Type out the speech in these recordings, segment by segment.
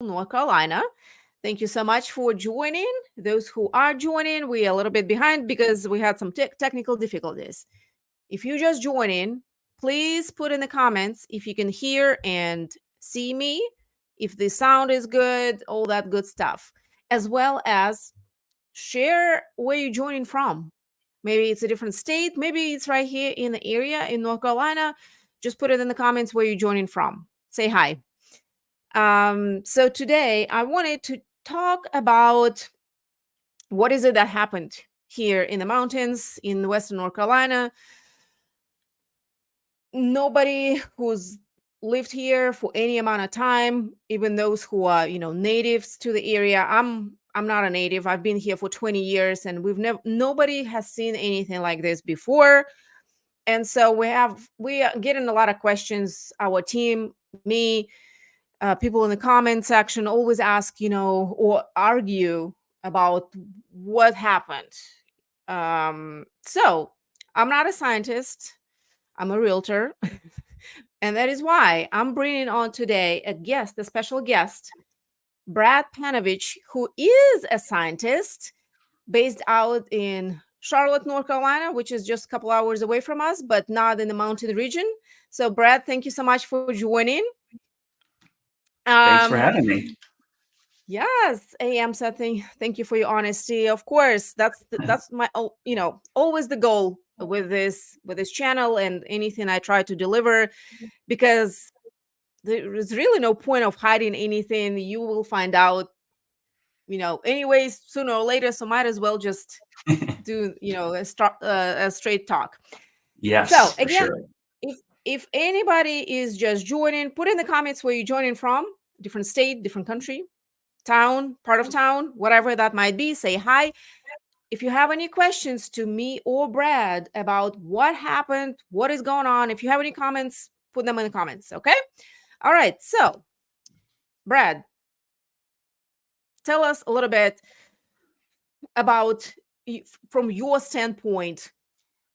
North Carolina. Thank you so much for joining. Those who are joining, we are a little bit behind because we had some technical difficulties. If you just join in, please put in the comments if you can hear and see me, if the sound is good, all that good stuff, as well as share where you're joining from. Maybe it's a different state, maybe it's right here in the area in North Carolina. Just put it in the comments where you're joining from. Say hi. So today I wanted to talk about what is it that happened here in the mountains in Western North Carolina. Nobody who's lived here for any amount of time, even those who are, natives to the area. I'm not a native. I've been here for 20 years and nobody has seen anything like this before. And so we are getting a lot of questions. Our team, me, people in the comment section always ask, or argue about what happened. So I'm not a scientist. I'm a realtor. And that is why I'm bringing on today a special guest, Brad Panovich, who is a scientist based out in Charlotte, North Carolina, which is just a couple hours away from us, but not in the mountain region. So Brad, thank you so much for joining. Thanks for having me. Yes, AM something. Thank you for your honesty. Of course, that's my always the goal with this channel and anything I try to deliver, because there is really no point of hiding anything. You will find out, anyways, sooner or later. So might as well just do a straight talk. Yes. So again, sure. if anybody is just joining, put in the comments where you're joining from, different state, different country, town, part of town, whatever that might be. Say hi. If you have any questions to me or Brad about what happened, what is going on, if you have any comments, put them in the comments. Okay. All right. So Brad, tell us a little bit about, from your standpoint,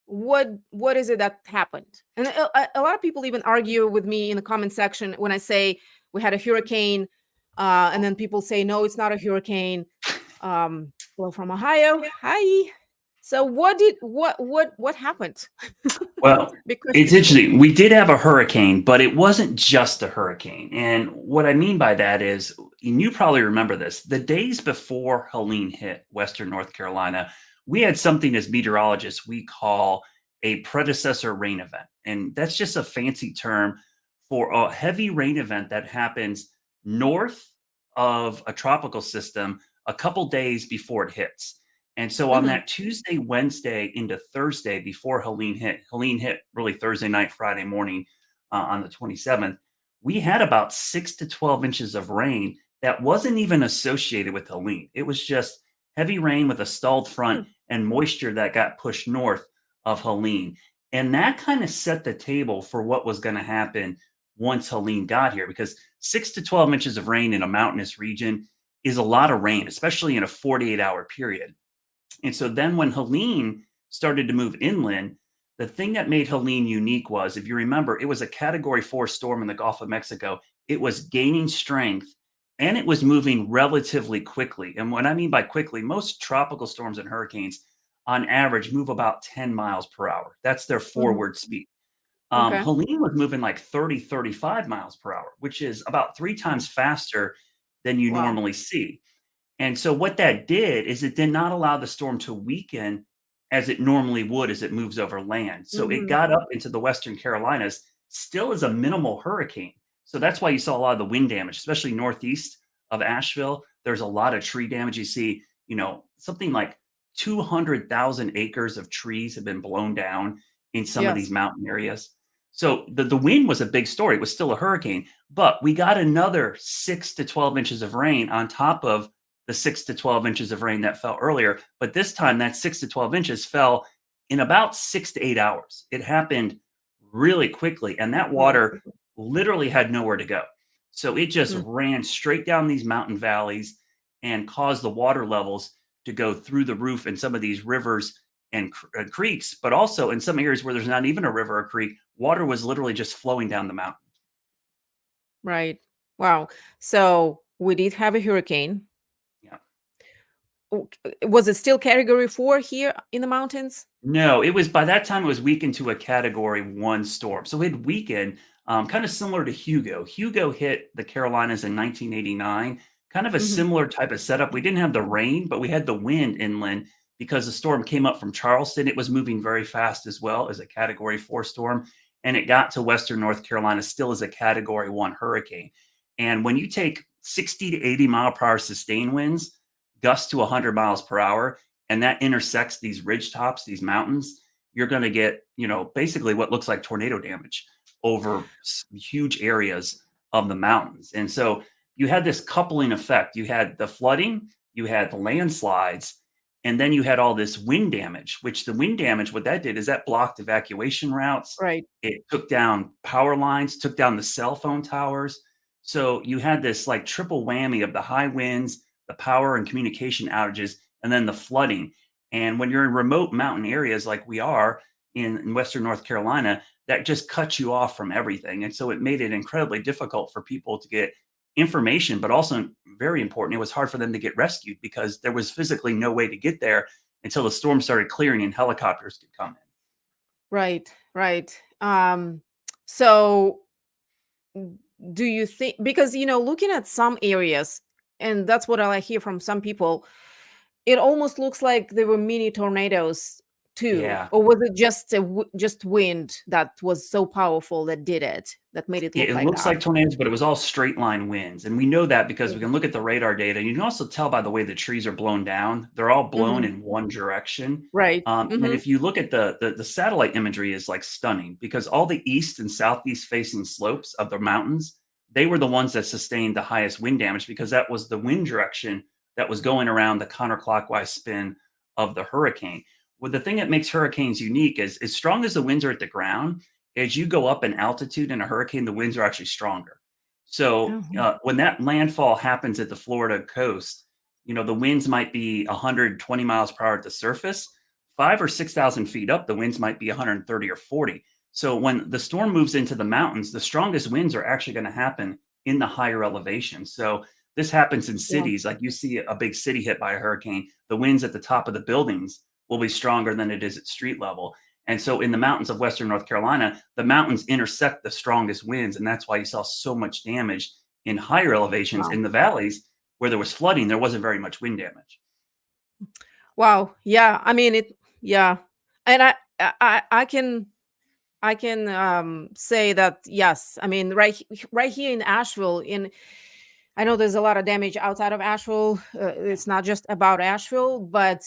what is it that happened? And a lot of people even argue with me in the comment section when I say we had a hurricane, and then people say no, it's not a hurricane. Well, from Ohio. Hi. So what happened? Well, it's interesting. We did have a hurricane, but it wasn't just a hurricane. And what I mean by that is, and you probably remember this, the days before Helene hit Western North Carolina, we had something as meteorologists we call a predecessor rain event. And that's just a fancy term for a heavy rain event that happens north of a tropical system a couple days before it hits. And so on that Tuesday, Wednesday into Thursday before Helene hit really Thursday night, Friday morning on the 27th, we had about 6 to 12 inches of rain that wasn't even associated with Helene. It was just heavy rain with a stalled front and moisture that got pushed north of Helene. And that kind of set the table for what was going to happen once Helene got here, because 6 to 12 inches of rain in a mountainous region is a lot of rain, especially in a 48-hour period. And so then when Helene started to move inland, the thing that made Helene unique was, if you remember, it was a Category 4 storm in the Gulf of Mexico. It was gaining strength and it was moving relatively quickly. And what I mean by quickly, most tropical storms and hurricanes on average move about 10 miles per hour. That's their forward speed. Helene was moving like 30, 35 miles per hour, which is about 3 times faster than you normally see. And so what that did is it did not allow the storm to weaken as it normally would as it moves over land. So it got up into the Western Carolinas still as a minimal hurricane. So that's why you saw a lot of the wind damage, especially northeast of Asheville. There's a lot of tree damage. You see, something like 200,000 acres of trees have been blown down in some of these mountain areas. So the wind was a big story. It was still a hurricane, but we got another 6 to 12 inches of rain on top of the 6 to 12 inches of rain that fell earlier. But this time that 6 to 12 inches fell in about 6 to 8 hours. It happened really quickly. And that water literally had nowhere to go. So it just ran straight down these mountain valleys and caused the water levels to go through the roof in some of these rivers and creeks, but also in some areas where there's not even a river or creek, water was literally just flowing down the mountain. Right. Wow. So we did have a hurricane. Yeah. Was it still Category 4 here in the mountains? No, it was by that time it was weakened to a Category 1 storm. So it weakened, kind of similar to Hugo. Hugo hit the Carolinas in 1989, kind of a Hmm. similar type of setup. We didn't have the rain, but we had the wind inland because the storm came up from Charleston. It was moving very fast as well as a Category 4 storm, and it got to Western North Carolina still as a Category 1 hurricane. And when you take 60 to 80 mile per hour sustained winds, gusts to 100 miles per hour, and that intersects these ridge tops, these mountains, you're going to get, basically what looks like tornado damage over huge areas of the mountains. And so you had this coupling effect. You had the flooding, you had the landslides, and then you had all this wind damage, which the wind damage, what that did is that blocked evacuation routes. Right. It took down power lines, took down the cell phone towers. So you had this like triple whammy of the high winds, the power and communication outages, and then the flooding. And when you're in remote mountain areas like we are in Western North Carolina, that just cuts you off from everything. And so it made it incredibly difficult for people to get information, but also very important, it was hard for them to get rescued because there was physically no way to get there until the storm started clearing and helicopters could come in. Right. Right. So do you think, because looking at some areas, and that's what I hear from some people, it almost looks like there were mini tornadoes too, Yeah. or was it just wind that was so powerful that did it, that made it Yeah, look it like looks that? like tornadoes, but it was all straight line winds. And we know that because we Yeah. can look at the radar data. You can also tell by the way the trees are blown down. They're all blown Mhm. in one direction. Right. And Mhm. if you look at the satellite imagery is like stunning because all the east and southeast facing slopes of the mountains, they were the ones that sustained the highest wind damage because that was the wind direction that was going around the counterclockwise spin of the hurricane. Well, the thing that makes hurricanes unique is as strong as the winds are at the ground, as you go up in altitude in a hurricane, the winds are actually stronger. So Mhm. when that landfall happens at the Florida coast, the winds might be 120 miles per hour at the surface. 5 or 6,000 feet up, the winds might be 130 or 40. So when the storm moves into the mountains, the strongest winds are actually going to happen in the higher elevation. So this happens in Yeah. cities. Like you see a big city hit by a hurricane, the winds at the top of the buildings will be stronger than it is at street level. And so in the mountains of Western North Carolina, the mountains intersect the strongest winds. And that's why you saw so much damage in higher elevations. Wow. In the valleys where there was flooding, there wasn't very much wind damage. Wow. Yeah. I mean it. Yeah. And I can say that yes. I mean right here in Asheville. I know there's a lot of damage outside of Asheville. It's not just about Asheville, but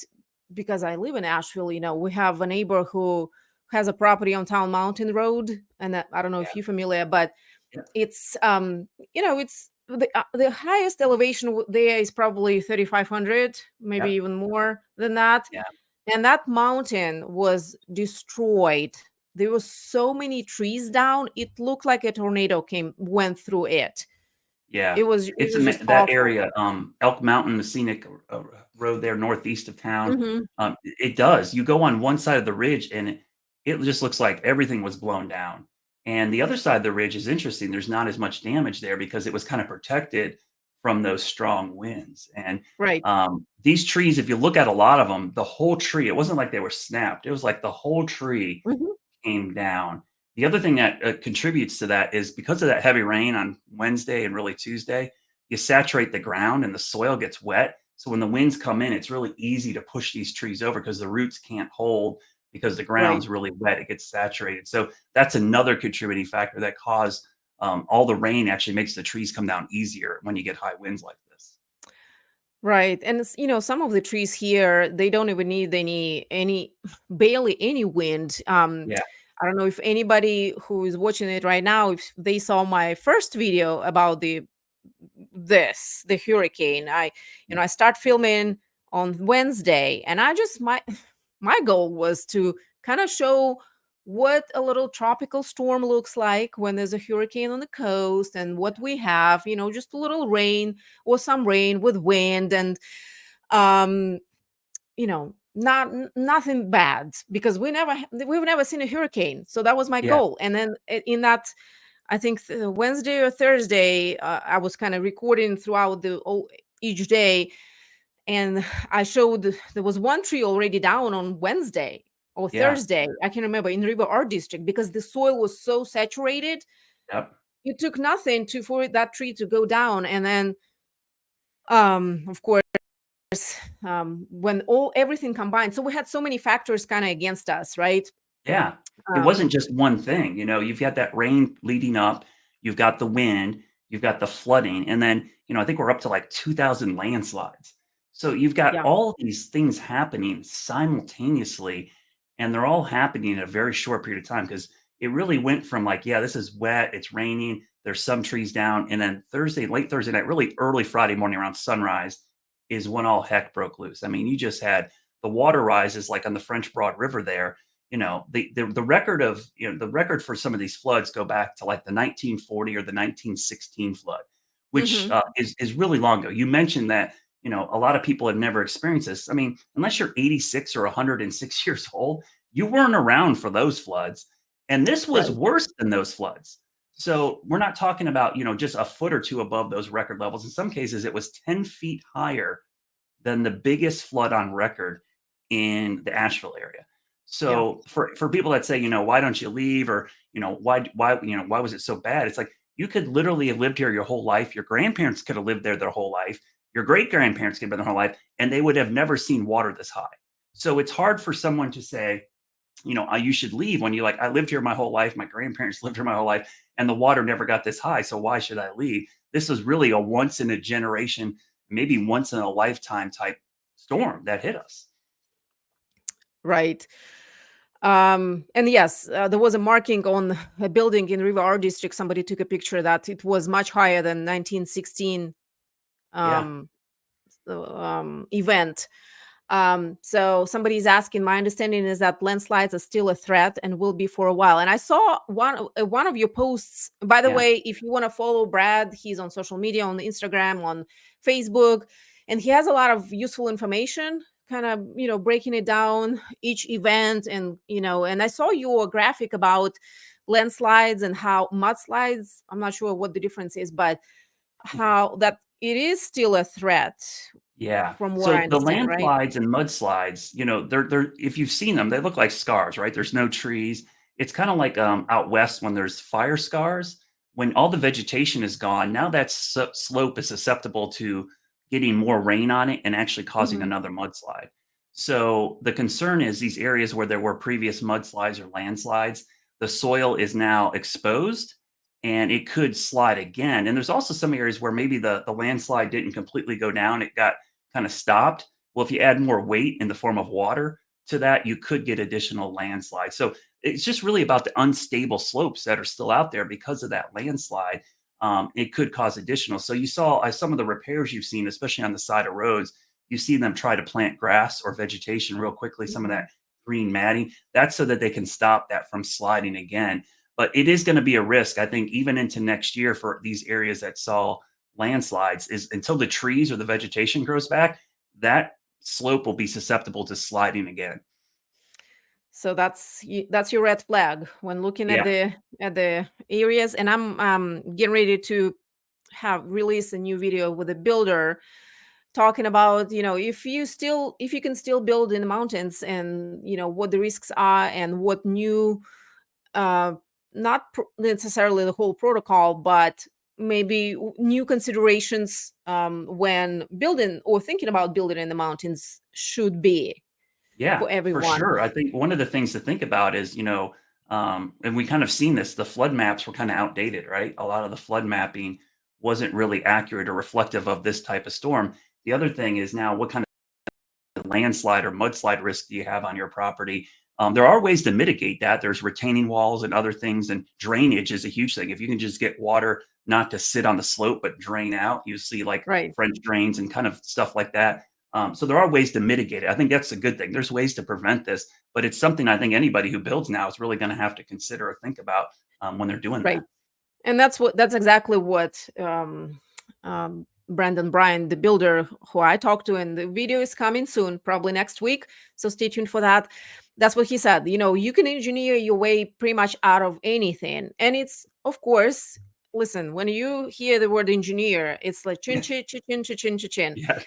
because I live in Asheville, we have a neighbor who has a property on Town Mountain Road, and I don't know Yeah. if you're familiar, but Yeah. it's it's the highest elevation there is probably 3,500, maybe Yeah. even more than that, Yeah. and that mountain was destroyed. There were so many trees down. It looked like a tornado went through it. Yeah. It was just That awful. area, Elk Mountain, the scenic road there northeast of town. Mhm. It does. You go on one side of the ridge and it just looks like everything was blown down. And the other side of the ridge is interesting. There's not as much damage there because it was kind of protected from those strong winds. And Right. these trees, if you look at a lot of them, the whole tree, it wasn't like they were snapped. It was like the whole tree Mhm. came down. The other thing that contributes to that is because of that heavy rain on Wednesday and really Tuesday, you saturate the ground and the soil gets wet. So when the winds come in, it's really easy to push these trees over because the roots can't hold because the Right. ground's really wet. It gets saturated. So that's another contributing factor that caused all the rain actually makes the trees come down easier when you get high winds like this. Right. And some of the trees here, they don't even need any barely any wind. Yeah. I don't know if anybody who is watching it right now, if they saw my first video about the hurricane. I start filming on Wednesday, and I just my goal was to kind of show what a little tropical storm looks like when there's a hurricane on the coast, and what we have, just a little rain or some rain with wind, and um nothing bad, because we've never seen a hurricane, so that was my Yeah. goal. And then in that I think Wednesday or Thursday, I was kind of recording throughout each day, and I showed there was one tree already down on Wednesday or Yeah. Thursday. I can remember in River Art District because the soil was so saturated. Yep. It took nothing for that tree to go down, and then, of course, when everything combined, so we had so many factors kind of against us, right? Yeah. It Um, wasn't just one thing, you've got that rain leading up, you've got the wind, you've got the flooding, and then, I think we're up to like 2,000 landslides. So you've got yeah, all these things happening simultaneously, and they're all happening in a very short period of time because it really went from like, yeah, this is wet, it's raining, there's some trees down, and then late Thursday night, really early Friday morning around sunrise is when all heck broke loose. I mean, you just had the water rises like on the French Broad River there. The record of the record for some of these floods go back to like the 1940 or the 1916 flood, which hmm is really long ago. You mentioned that a lot of people have never experienced this. I mean, unless you're 86 or 106 years old, you weren't around for those floods, and this was right. worse than those floods. So we're not talking about just a foot or two above those record levels. In some cases, it was 10 feet higher than the biggest flood on record in the Asheville area. Yeah. So for people that say, why don't you leave, or why was it so bad? It's like you could literally have lived here your whole life. Your grandparents could have lived there their whole life. Your great grandparents could have been their whole life, and they would have never seen water this high. So it's hard for someone to say, you should leave when you like, I lived here my whole life. My grandparents lived here my whole life, and the water never got this high. So why should I leave? This was really a once in a generation, maybe once in a lifetime type storm that hit us. Right. And yes, there was a marking on a building in River Art District. Somebody took a picture that it was much higher than 1916 Yeah. um, event. So somebody's asking, my understanding is that landslides are still a threat and will be for a while. And I saw one of your posts. By the Yeah. way, if you want to follow Brad, he's on social media, on Instagram, on Facebook, and he has a lot of useful information, kind of breaking it down each event. And and I saw your graphic about landslides and how mudslides, I'm not sure what the difference is, but how that it is still a threat Yeah. from what I So the understand, right? landslides and mudslides, they're if you've seen them, they look like scars, right? There's no trees. It's kind of like out west when there's fire scars. When all the vegetation is gone, now that slope is susceptible to getting more rain on it and actually causing Mhm. another mudslide. So the concern is these areas where there were previous mudslides or landslides, the soil is now exposed and it could slide again. And there's also some areas where maybe the landslide didn't completely go down, it got kind of stopped. Well, if you add more weight in the form of water to that, you could get additional landslides. So it's just really about the unstable slopes that are still out there because of that landslide. It could cause additional. So you saw some of the repairs you've seen, especially on the side of roads, you see them try to plant grass or vegetation real quickly, some of Mhm. that green matting. That's so that they can stop that from sliding again. But it is going to be a risk, I think, even into next year for these areas that saw landslides, is until the trees or the vegetation grows back, that slope will be susceptible to sliding again. So that's your red flag when looking at Yeah. the areas. And I'm getting ready to have release a new video with a builder talking about if you can still build in the mountains, and what the risks are, and what new uh not necessarily the whole protocol, but maybe new considerations when building or thinking about building in the mountains should be Yeah, for for everyone. sure. I think one of the things to think about is, and we kind of seen this, the flood maps were kind of outdated, right? A lot of the flood mapping wasn't really accurate or reflective of this type of storm. The other thing is now what kind of landslide or mudslide risk do you have on your property? There are ways to mitigate that. There's retaining walls and other things, and drainage is a huge thing. If you can just get water not to sit on the slope but drain out, you see like Right. French drains and kind of stuff like that. So there are ways to mitigate it. I think that's a good thing. There's ways to prevent this, but it's something I think anybody who builds now is really going to have to consider or think about when they're doing Right. that. And that's exactly what Brandon Bryan, the builder who I talked to, and the video is coming soon, probably next week. So stay tuned for that. That's what he said. You can engineer your way pretty much out of anything. And it's, of course, listen, when you hear the word engineer, it's like chin, chin, chin, chin, chin, chin, chin, chin. Yes,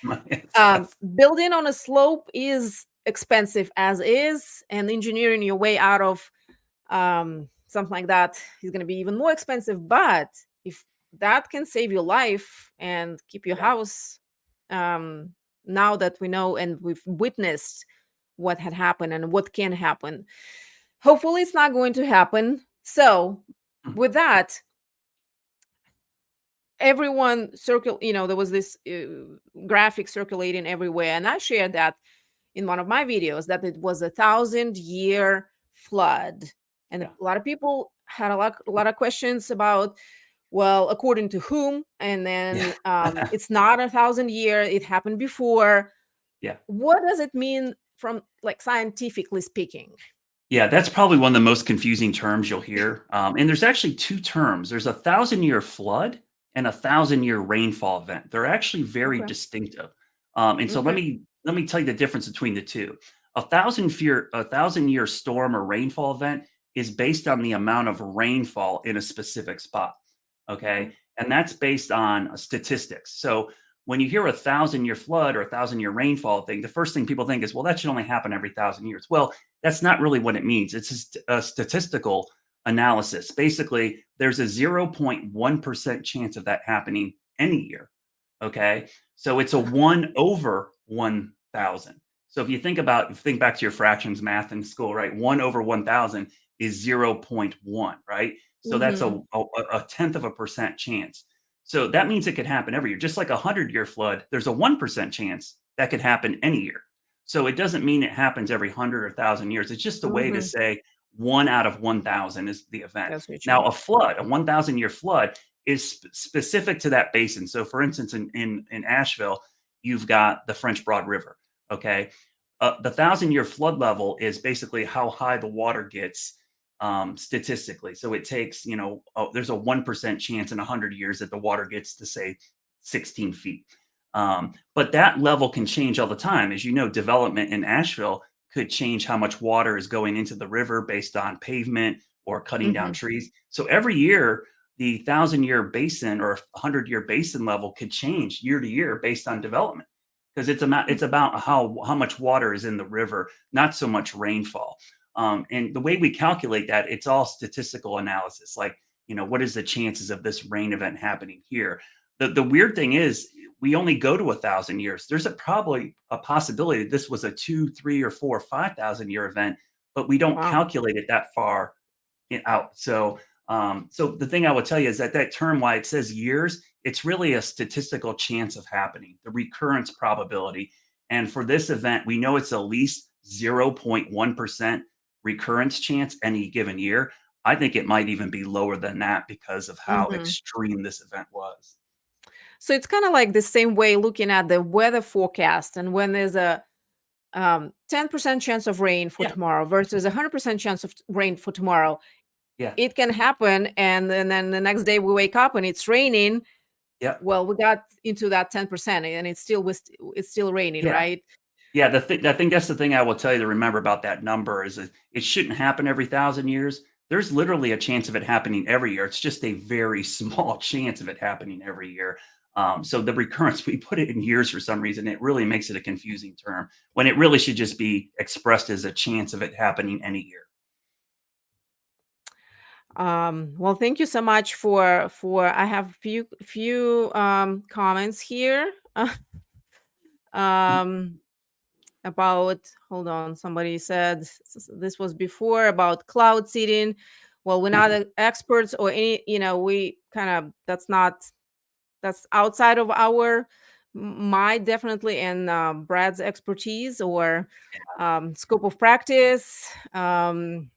yes. Building on a slope is expensive as is, and engineering your way out of something like that is going to be even more expensive. But if that can save your life and keep your house, now that we know and we've witnessed what had happened and what can happen, hopefully it's not going to happen. So with that, everyone there was this graphic circulating everywhere, and I shared that in one of my videos, that it was 1,000-year flood. And a lot of people had a lot of questions about, well, according to whom? And then it's not 1,000-year, it happened before. Yeah. What does it mean from scientifically speaking? Yeah, that's probably one of the most confusing terms you'll hear. And there's actually two terms. There's 1,000-year flood and 1,000-year rainfall event. They're actually very distinctive. And so let me tell you the difference between the two. A 1,000-year storm or rainfall event is based on the amount of rainfall in a specific spot. Okay. And that's based on statistics. So when you hear 1,000-year flood or 1,000-year rainfall thing, the first thing people think is, well, that should only happen every 1,000 years. Well, that's not really what it means. It's a statistical analysis. Basically, there's a 0.1% chance of that happening any year. Okay. So it's a 1 over 1,000. So if you think back to your fractions math in school, right? 1 over 1,000 is 0.1, right? So that's a 0.1% chance. So that means it could happen every year. Just like 100-year flood, there's a 1% chance that could happen any year. So it doesn't mean it happens every 100 or 1,000 years. It's just a way to say 1 out of 1,000 is the event. Now, a 1,000-year flood, is specific to that basin. So for instance, in Asheville, you've got the French Broad River. Okay. The 1,000-year flood level is basically how high the water gets statistically. So it takes, there's a 1% chance in 100 years that the water gets to say 16 feet. But that level can change all the time. As you know, development in Asheville could change how much water is going into the river based on pavement or cutting down trees. So every year, the 1,000-year basin or 100-year basin level could change year to year based on development, because it's about how much water is in the river, not so much rainfall. And the way we calculate that, it's all statistical analysis. Like, what is the chances of this rain event happening here? The weird thing is, we only go to 1,000 years. There's probably a possibility that this was a 2, 3, or 4, or 5,000 year event, but we don't calculate it that far out. So the thing I would tell you is that term, why it says years, it's really a statistical chance of happening, the recurrence probability. And for this event, we know it's at least 0.1% recurrence chance any given year. I think it might even be lower than that because of how extreme this event was. So it's kind of like the same way looking at the weather forecast, and when there's a 10% chance of rain for tomorrow versus 100% chance of rain for tomorrow. Yeah, it can happen, and then the next day we wake up and it's raining. Yeah. Well, we got into that 10%, and it's still raining, right? Yeah, I think that's the thing I will tell you to remember about that number is that it shouldn't happen every 1,000 years. There's literally a chance of it happening every year. It's just a very small chance of it happening every year. So the recurrence, we put it in years for some reason. It really makes it a confusing term when it really should just be expressed as a chance of it happening any year. Well, thank you so much for I have few comments here. About, hold on, somebody said this was before about cloud seeding. Well, we're not experts or any, we kind of, that's outside of my definitely and Brad's expertise or scope of practice. Let's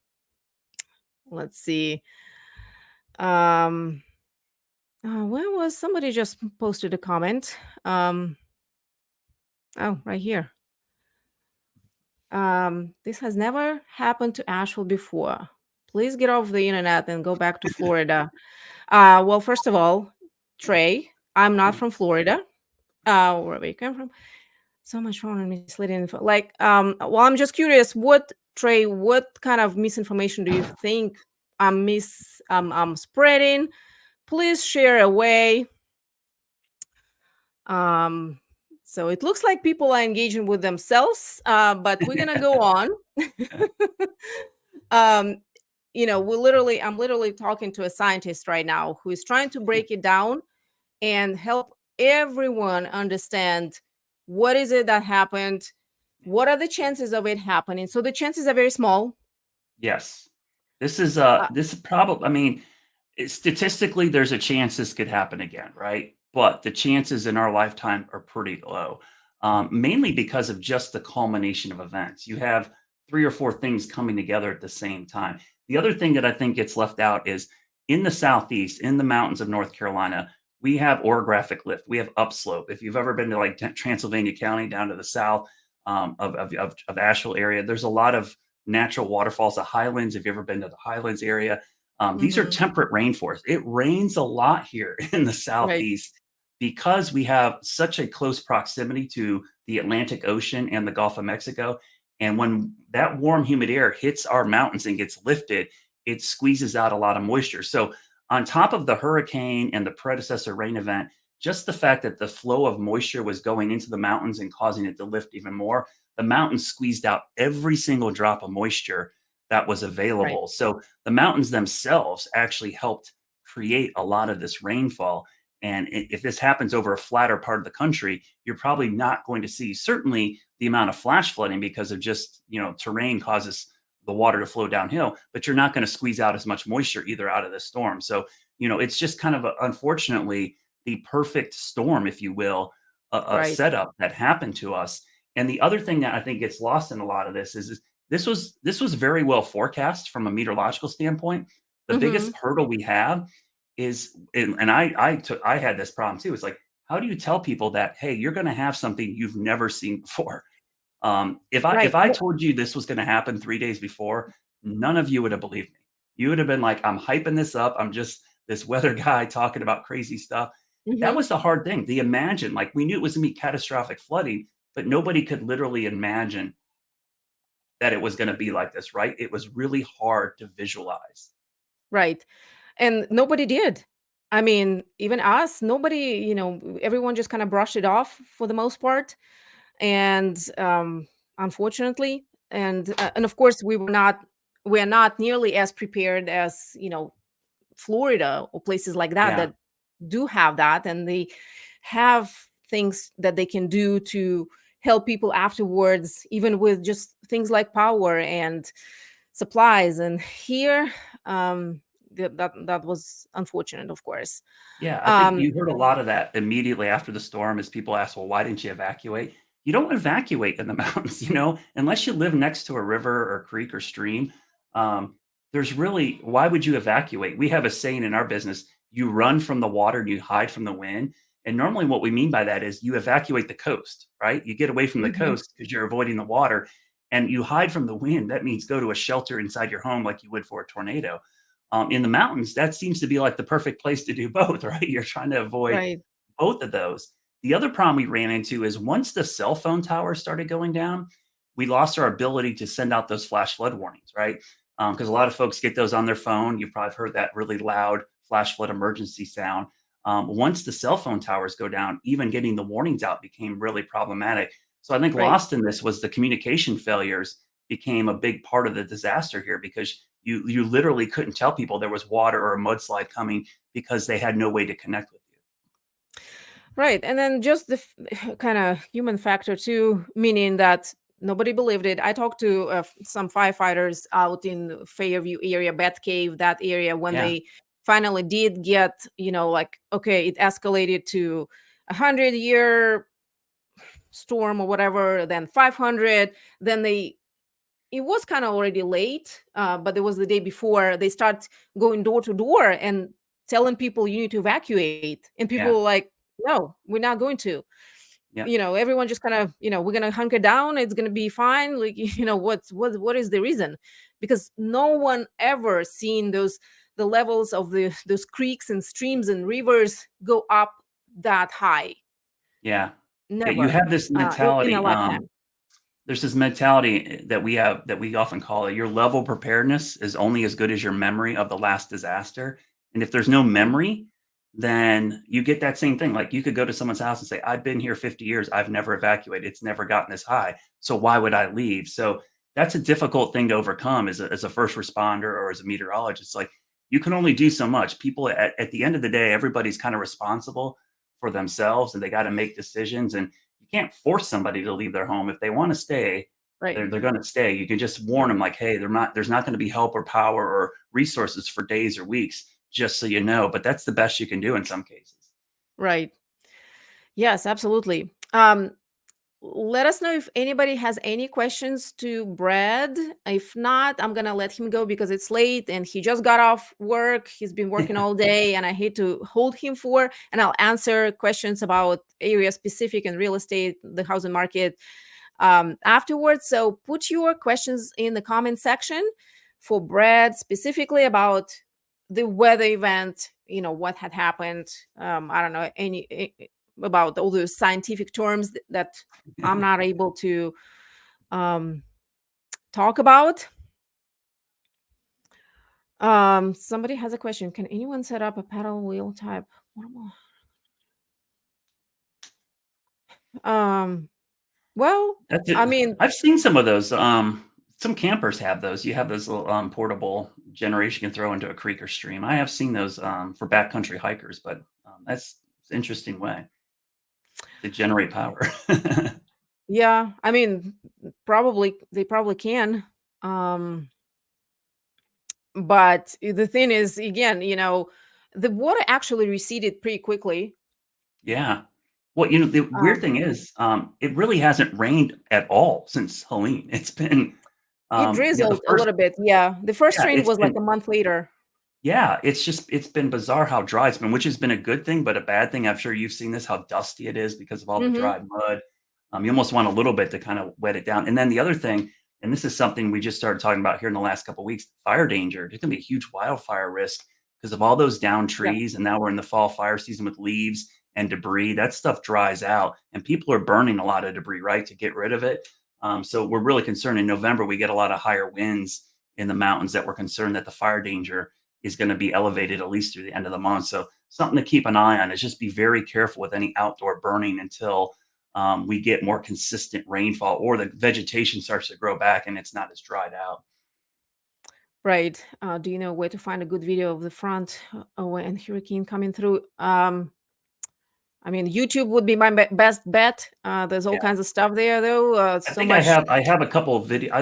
see. Where was somebody just posted a comment? Oh, right here. This has never happened to Asheville before. Please get off the internet and go back to Florida. Well, first of all, Trey, I'm not from Florida. Where we come from. So much wrong and misleading info. Like, well, I'm just curious, Trey, what kind of misinformation do you think I'm spreading? Please share away. So it looks like people are engaging with themselves, but we're gonna go on. um, I'm literally talking to a scientist right now who is trying to break it down and help everyone understand what is it that happened, what are the chances of it happening. So the chances are very small. Yes. This is Uh, probably, I mean, statistically, there's a chance this could happen again, right? But the chances in our lifetime are pretty low, mainly because of just the culmination of events. You have 3 or 4 things coming together at the same time. The other thing that I think gets left out is in the Southeast, in the mountains of North Carolina, we have orographic lift. We have upslope. If you've ever been to like Transylvania County down to the south of Asheville area, there's a lot of natural waterfalls, the highlands. If you've ever been to the highlands area, these are mhm. temperate rainforests. It rains a lot here in the Right, Southeast because we have such a close proximity to the Atlantic Ocean and the Gulf of Mexico. And when that warm, humid air hits our mountains and gets lifted, it squeezes out a lot of moisture. So, on top of the hurricane and the predecessor rain event, just the fact that the flow of moisture was going into the mountains and causing it to lift even more, the mountains squeezed out every single drop of moisture that was right, available. So the mountains themselves actually helped create a lot of this rainfall. And if this happens over a flatter part of the country, you're probably not going to see certainly the amount of flash flooding because of just, terrain causes the water to flow downhill, but you're not going to squeeze out as much moisture either out of the storm. So, it's just kind of unfortunately the perfect storm, if you will, a right. setup that happened to us. And the other thing that I think gets lost in a lot of this is this was very well forecast from a meteorological standpoint. The Mhm. biggest hurdle we have is, and I had this problem too. It's like, how do you tell people that, hey, you're going to have something you've never seen before? If Right. I Well, told you this was going to happen 3 days before, none of you would have believed me. You would have been like, I'm hyping this up. I'm just this weather guy talking about crazy stuff. That mhm. was the hard thing. The imagine, like we knew it was going to be catastrophic flooding, but nobody could literally imagine that it was gonna be like this, right? It was really hard to visualize. Right. And nobody did. I mean, even us, nobody, everyone just kind of brushed it off for the most part. And unfortunately, and of course, we're not nearly as prepared as, Florida or places like that Yeah, that do have that, and they have things that they can do to help people afterwards, even with just things like power and supplies. And here, that was unfortunate, of course. yeah, I think um you heard a lot of that immediately after the storm as people ask, "Well, why didn't you evacuate?" You don't evacuate in the mountains, unless you live next to a river or creek or stream. Um, there's really why would you evacuate? We have a saying in our business, you run from the water and you hide from the wind. And normally what we mean by that is you evacuate the coast, right? You get away from the mhm, coast because you're avoiding the water and you hide from the wind. That means go to a shelter inside your home like you would for a tornado. In the mountains, that seems to be like the perfect place to do both, right? You're trying to avoid right, both of those. The other problem we ran into is once the cell phone towers started going down, we lost our ability to send out those flash flood warnings, right? Because a lot of folks get those on their phone. You've probably heard that really loud flash flood emergency sound. Once the cell phone towers go down, even getting the warnings out became really problematic. So I think right. lost in this was the communication failures became a big part of the disaster here because you literally couldn't tell people there was water or a mudslide coming because they had no way to connect with you. Right. And then just the kind of human factor too, meaning that nobody believed it. I talked to some firefighters out in Fairview area, Batcave, that area, when Yeah, they finally did get, like, okay, it escalated to 100-year storm or whatever, then 500, then it was kind of already late, but it was the day before they start going door to door and telling people you need to evacuate. And people yeah, were like, no, we're not going to. yeah, Everyone just kind of, we're gonna hunker down. It's gonna be fine. Like, what is the reason? Because no one ever seen the levels of those creeks and streams and rivers go up that high. Yeah. Yeah, you Never have this in mentality, a lifetime. there's this mentality that we have that we often call it, your level of preparedness is only as good as your memory of the last disaster. And if there's no Right. memory, then you get that same thing. Like you could go to someone's house and say, I've been here 50 years. I've never evacuated. It's never gotten this high. So why would I leave? So that's a difficult thing to overcome as a first responder or as a meteorologist. Like you can only do so much. People at the end of the day, everybody's kind of responsible for themselves and they got to make decisions. And you can't force somebody to leave their home. If they want to stay, Right. they're going to stay. You can just warn them like, hey, there's not going to be help or power or resources for days or weeks, just so you know. But that's the best you can do in some cases. Right. Yes, absolutely. Let us know if anybody has any questions to Brad. If not, I'm gonna let him go because it's late and he just got off work. He's been working all day, and I hate to hold him for. And I'll answer questions about area specific and real estate, the housing market, afterwards. So put your questions in the comment section for Brad specifically about the weather event. What had happened. I don't know about all those scientific terms that I'm not able to talk about. Somebody has a question. Can anyone set up a paddle wheel type? Well, That's it. I mean, I've seen some of those. Some campers have those. You have those little portable generation you can throw into a creek or stream. I have seen those for backcountry hikers, but that's an interesting way to generate power. yeah, I mean, they probably can. Um, but the thing is, again, the water actually receded pretty quickly. Yeah. Well, the weird Um, thing is, it really hasn't rained at all since Helene. It's been, it the drizzled a first, little bit. Yeah, the first yeah, rain it's was like been, a month later. yeah, it's been bizarre how dry it's been, which has been a good thing, but a bad thing. I'm sure you've seen this, how dusty it is because of all the Hmm. dry mud. You almost want a little bit to kind of wet it down. And then the other thing, and this is something we just started talking about here in the last couple of weeks, fire danger. There's gonna be a huge wildfire risk because of all those down Yeah. trees. And now we're in the fall fire season with leaves and debris. That stuff dries out, and people are burning a lot of debris, right, to get rid of it. So we're really concerned. In November, we get a lot of higher winds in the mountains that we're concerned that the fire danger is going to be elevated at least through the end of the month. So something to keep an eye on is just be very careful with any outdoor burning until we get more consistent rainfall or the vegetation starts to grow back and it's not as dried out. Right. Do you know where to find a good video of the front when hurricane coming through? I mean, YouTube would be my best bet. There's all Yeah, kinds of stuff there, though. I So think much. I have a couple of video.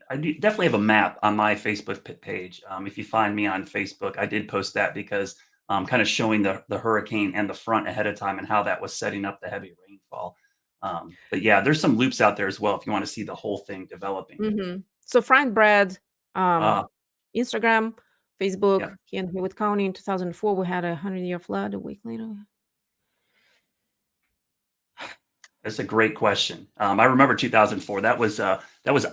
Definitely have a map on my Facebook page. If you find me on Facebook, I did post that because kind of showing the hurricane and the front ahead of time and how that was setting up the heavy rainfall. But yeah, there's some loops out there as well if you want to see the whole thing developing. So find Brad, um, Uh, Instagram, Facebook. yeah. He and Hewitt County in 2004, we had a 100-year flood. A week later. That's a great question. I remember 2004. That was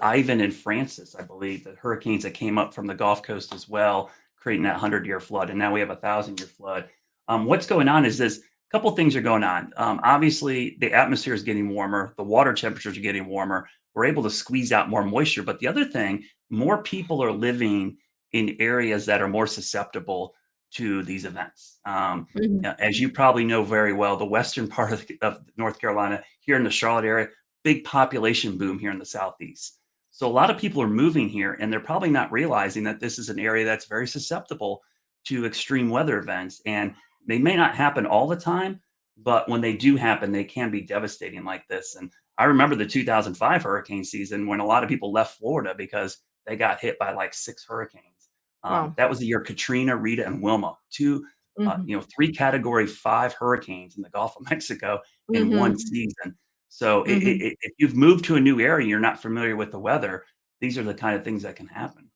Ivan and Francis, I believe, the hurricanes that came up from the Gulf Coast as well, creating that 100-year flood. And now we have a 1,000-year flood. What's going on is this: a couple things are going on. Obviously, the atmosphere is getting warmer, the water temperatures are getting warmer. We're able to squeeze out more moisture. But the other thing, more people are living in areas that are more susceptible to these events. Mhm. As you probably know very well, the western part of North Carolina, here in the Charlotte area, big population boom here in the southeast. So a lot of people are moving here, and they're probably not realizing that this is an area that's very susceptible to extreme weather events. And they may not happen all the time, but when they do happen, they can be devastating like this. And I remember the 2005 hurricane season when a lot of people left Florida because they got hit by like 6 hurricanes. Wow. That was the year Katrina, Rita, and Wilma, two Hmm. 3 category 5 hurricanes in the Gulf of Mexico in one Hmm. season. So Hmm. if you've moved to a new area, you're not familiar with the weather, these are the kind of things that can happen.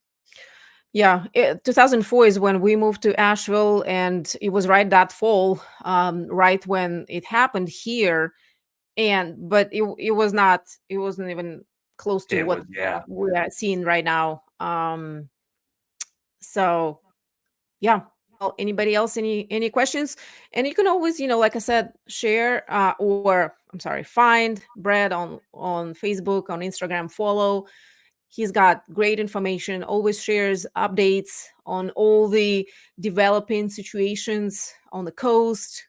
Yeah, 2004 is when we moved to Asheville, and it was right that fall, right when it happened here. But it was not. It wasn't even close to It what was, yeah. we are seeing right now. So yeah. Anybody else, any questions? And you can always, like I said, share or I'm sorry, find Brad on Facebook, on Instagram, follow. He's got great information, always shares updates on all the developing situations on the coast,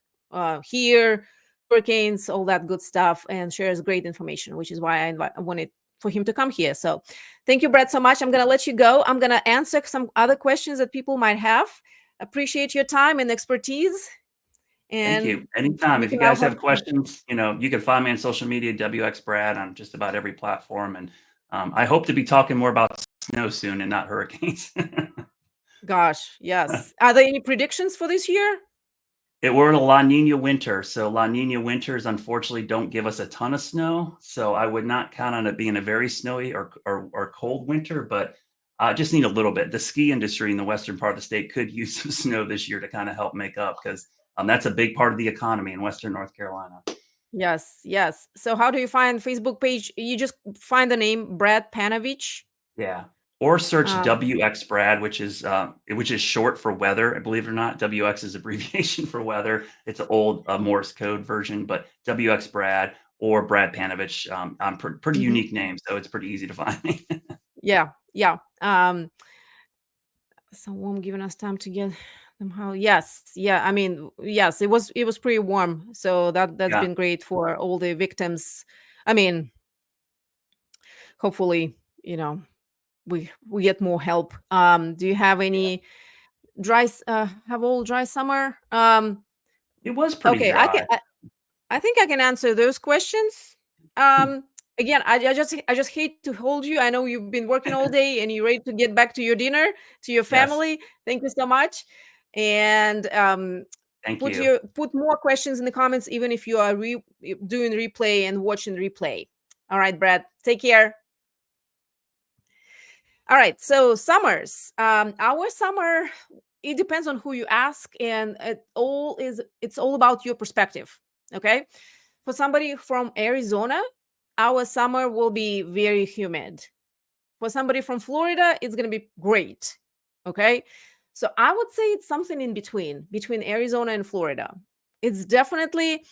here, hurricanes, all that good stuff, and shares great information, which is why I wanted for him to come here. So thank you, Brad, so much. I'm going to let you go. I'm going to answer some other questions that people might have. Appreciate your time and expertise. Thank And you. Anytime. you If you can now guys have questions, you can find me on social media, WXBrad, on just about every platform. And I hope to be talking more about snow soon and not hurricanes. Gosh, yes. Are there any predictions for this year? We're in a La Nina winter. So La Nina winters, unfortunately, don't give us a ton of snow. So I would not count on it being a very snowy or cold winter, but just need a little bit. The ski industry in the western part of the state could use some snow this year to kind of help make up, because that's a big part of the economy in western North Carolina. Yes, yes. So how do you find Facebook page? You just find the name Brad Panovich. Yeah. Or search WXBrad, which is short for weather. Believe it or not, WX is abbreviation for weather. It's an old Morse code version, but WXBrad or Brad Panovich, pretty unique name, so it's pretty easy to find me. Yeah, yeah. Someone giving us time to get them how. Yes, yeah. I mean, yes, it was pretty warm, so that's Yeah. been great for all the victims. I mean, hopefully, we get more help. Do you have any have all dry summer? It was pretty Okay, dry. I think I can answer those questions. Again, I just hate to hold you. I know you've been working all day and you're ready to get back to your dinner, to your Yes. family. Thank you so much. And Thank you. put more questions in the comments, even if you are doing replay and watching replay. All right, Brad, take care. All right, so summers. Our summer, it depends on who you ask, and it's all about your perspective. Okay, for somebody from Arizona, our summer will be very humid. For somebody from Florida, it's going to be great. Okay, so I would say it's something in between Arizona and Florida. It's definitely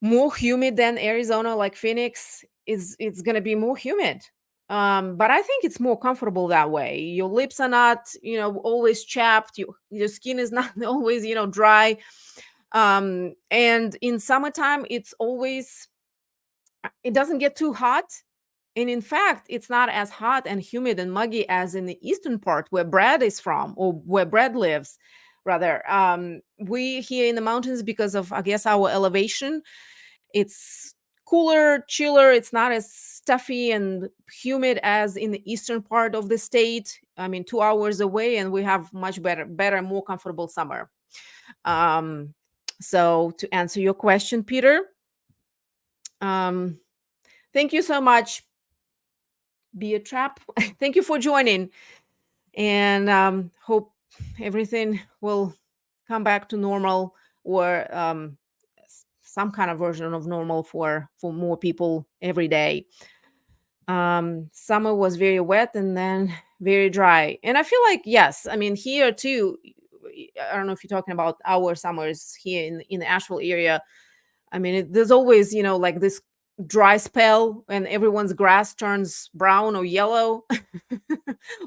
more humid than Arizona, like Phoenix. It's going to be more humid. But I think it's more comfortable that way. Your lips are not, always chapped. Your skin is not always, dry. And in summertime, it doesn't get too hot. And in fact, it's not as hot and humid and muggy as in the eastern part where Brad is from, or where Brad lives, rather. We here in the mountains, because of, I guess, our elevation, it's cooler, chiller. It's not as stuffy and humid as in the eastern part of the state. I mean, 2 hours away, and we have much better, more comfortable summer. So to answer your question, Peter, thank you so much. Be a trap. Thank you for joining, and hope everything will come back to normal, or some kind of version of normal for more people every day. Summer was very wet and then very dry, and I feel like, yes, I mean, here too, I don't know if you're talking about our summers here in the Asheville area. I mean, there's always, like this dry spell, and everyone's grass turns brown or yellow,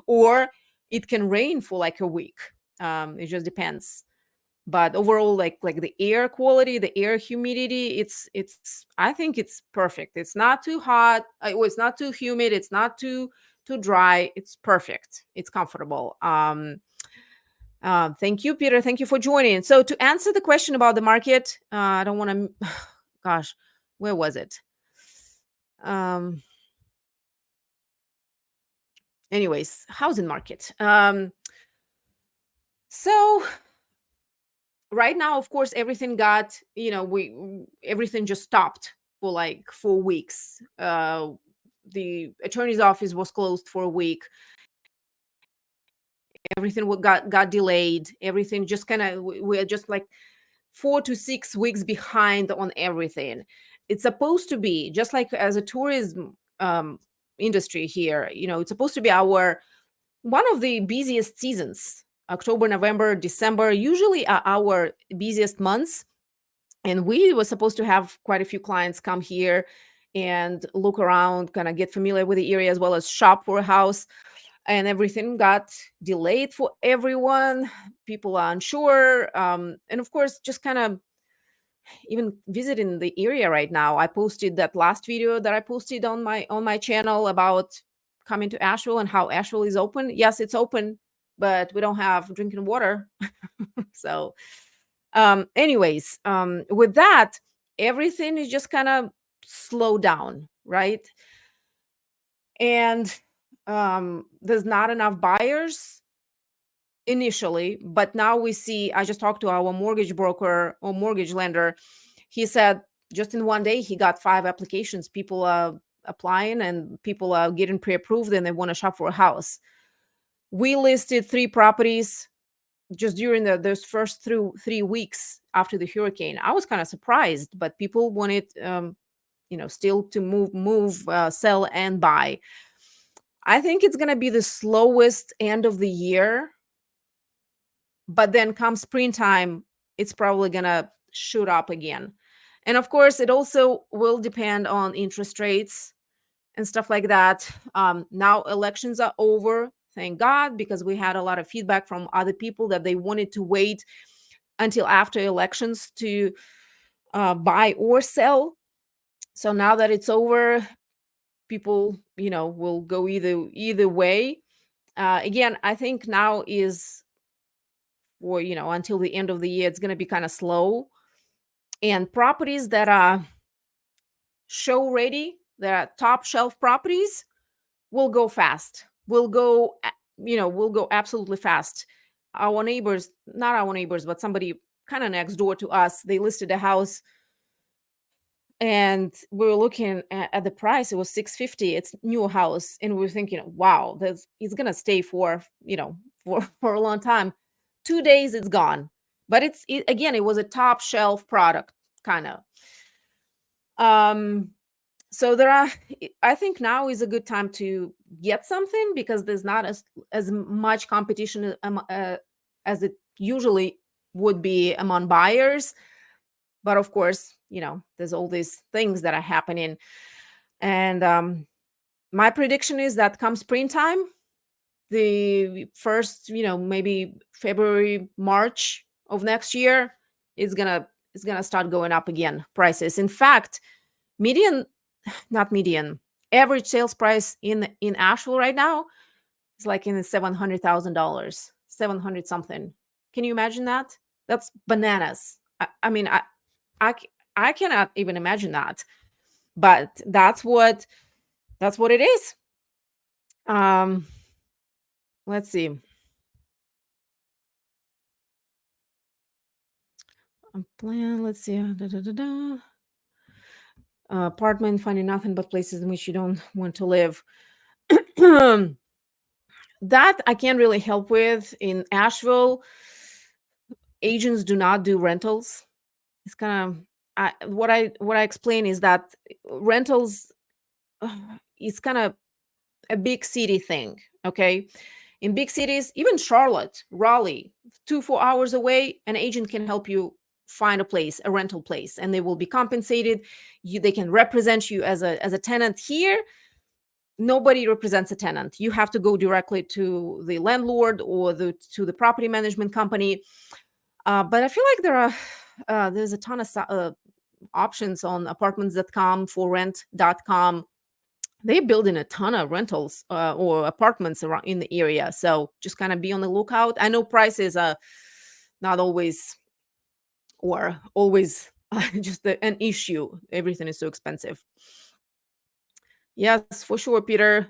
or it can rain for like a week. It just depends. But overall, like the air quality, the air humidity, I think it's perfect. It's not too hot. It's not too humid. It's not too dry. It's perfect. It's comfortable. Thank you, Peter. Thank you for joining. So to answer the question about the market, I don't want to. Gosh, where was it? Anyways, housing market. So right now, of course, everything got, everything just stopped for like 4 weeks. The attorney's office was closed for a week. Everything got delayed. Everything just kind of, we're just like 4 to 6 weeks behind on everything. It's supposed to be just like as a tourism industry here, it's supposed to be one of the busiest seasons October, November, December usually are our busiest months. And we were supposed to have quite a few clients come here and look around, kind of get familiar with the area as well as shop for a house. And everything got delayed for everyone. People are unsure. And of course, just kind of even visiting the area right now. I posted that last video that I posted on my channel about coming to Asheville and how Asheville is open. Yes, it's open, but we don't have drinking water. So anyways, with that, everything is just kind of slow down, right? And there's not enough buyers initially, but now we see, I just talked to our mortgage broker or mortgage lender. He said just in one day he got 5 applications. People are applying and people are getting pre-approved and they want to shop for a house. We listed 3 properties just during those first 3 weeks after the hurricane. I was kind of surprised, but people wanted still to move, sell and buy. I think it's going to be the slowest end of the year, but then come springtime, it's probably going to shoot up again. And of course, it also will depend on interest rates and stuff like that. Now elections are over, thank God, because we had a lot of feedback from other people that they wanted to wait until after elections to buy or sell. So now that it's over, people, will go either way. Again, I think now is for, until the end of the year, it's going to be kind of slow. And properties that are show ready, that are top shelf properties, will go fast. Will go absolutely fast. Our neighbors, not our neighbors, but somebody kind of next door to us, they listed a house and we were looking at the price. It was $650. It's new house. And we were thinking, wow, it's going to stay for a long time. 2 days it's gone. But again, it was a top shelf product kind of. So I think now is a good time to get something because there's not as much competition as it usually would be among buyers. But of course, there's all these things that are happening. And my prediction is that come springtime, the first, maybe February, March of next year, it's gonna start going up again, prices. In fact, average sales price in Asheville right now is like in the $700,000, 700 something. Can you imagine that? That's bananas. I mean, I cannot even imagine that, but that's what it is. Let's see. Plan. Let's see. Apartment, finding nothing but places in which you don't want to live. That I can't really help with. In Asheville, agents do not do rentals. It's kind of what I explain is that rentals is kind of a big city thing. Okay, in big cities, even Charlotte, Raleigh, 2-4 hours away, an agent can help you find a rental place, and they will be compensated. They can represent you as a tenant. Here, nobody represents a tenant. You have to go directly to the landlord or to the property management company. But I feel like there's a ton of options on apartments.com, for rent.com. They're building a ton of rentals or apartments around in the area. So just kind of be on the lookout. I know prices are not always or always just an issue. Everything is so expensive. Yes, for sure, Peter.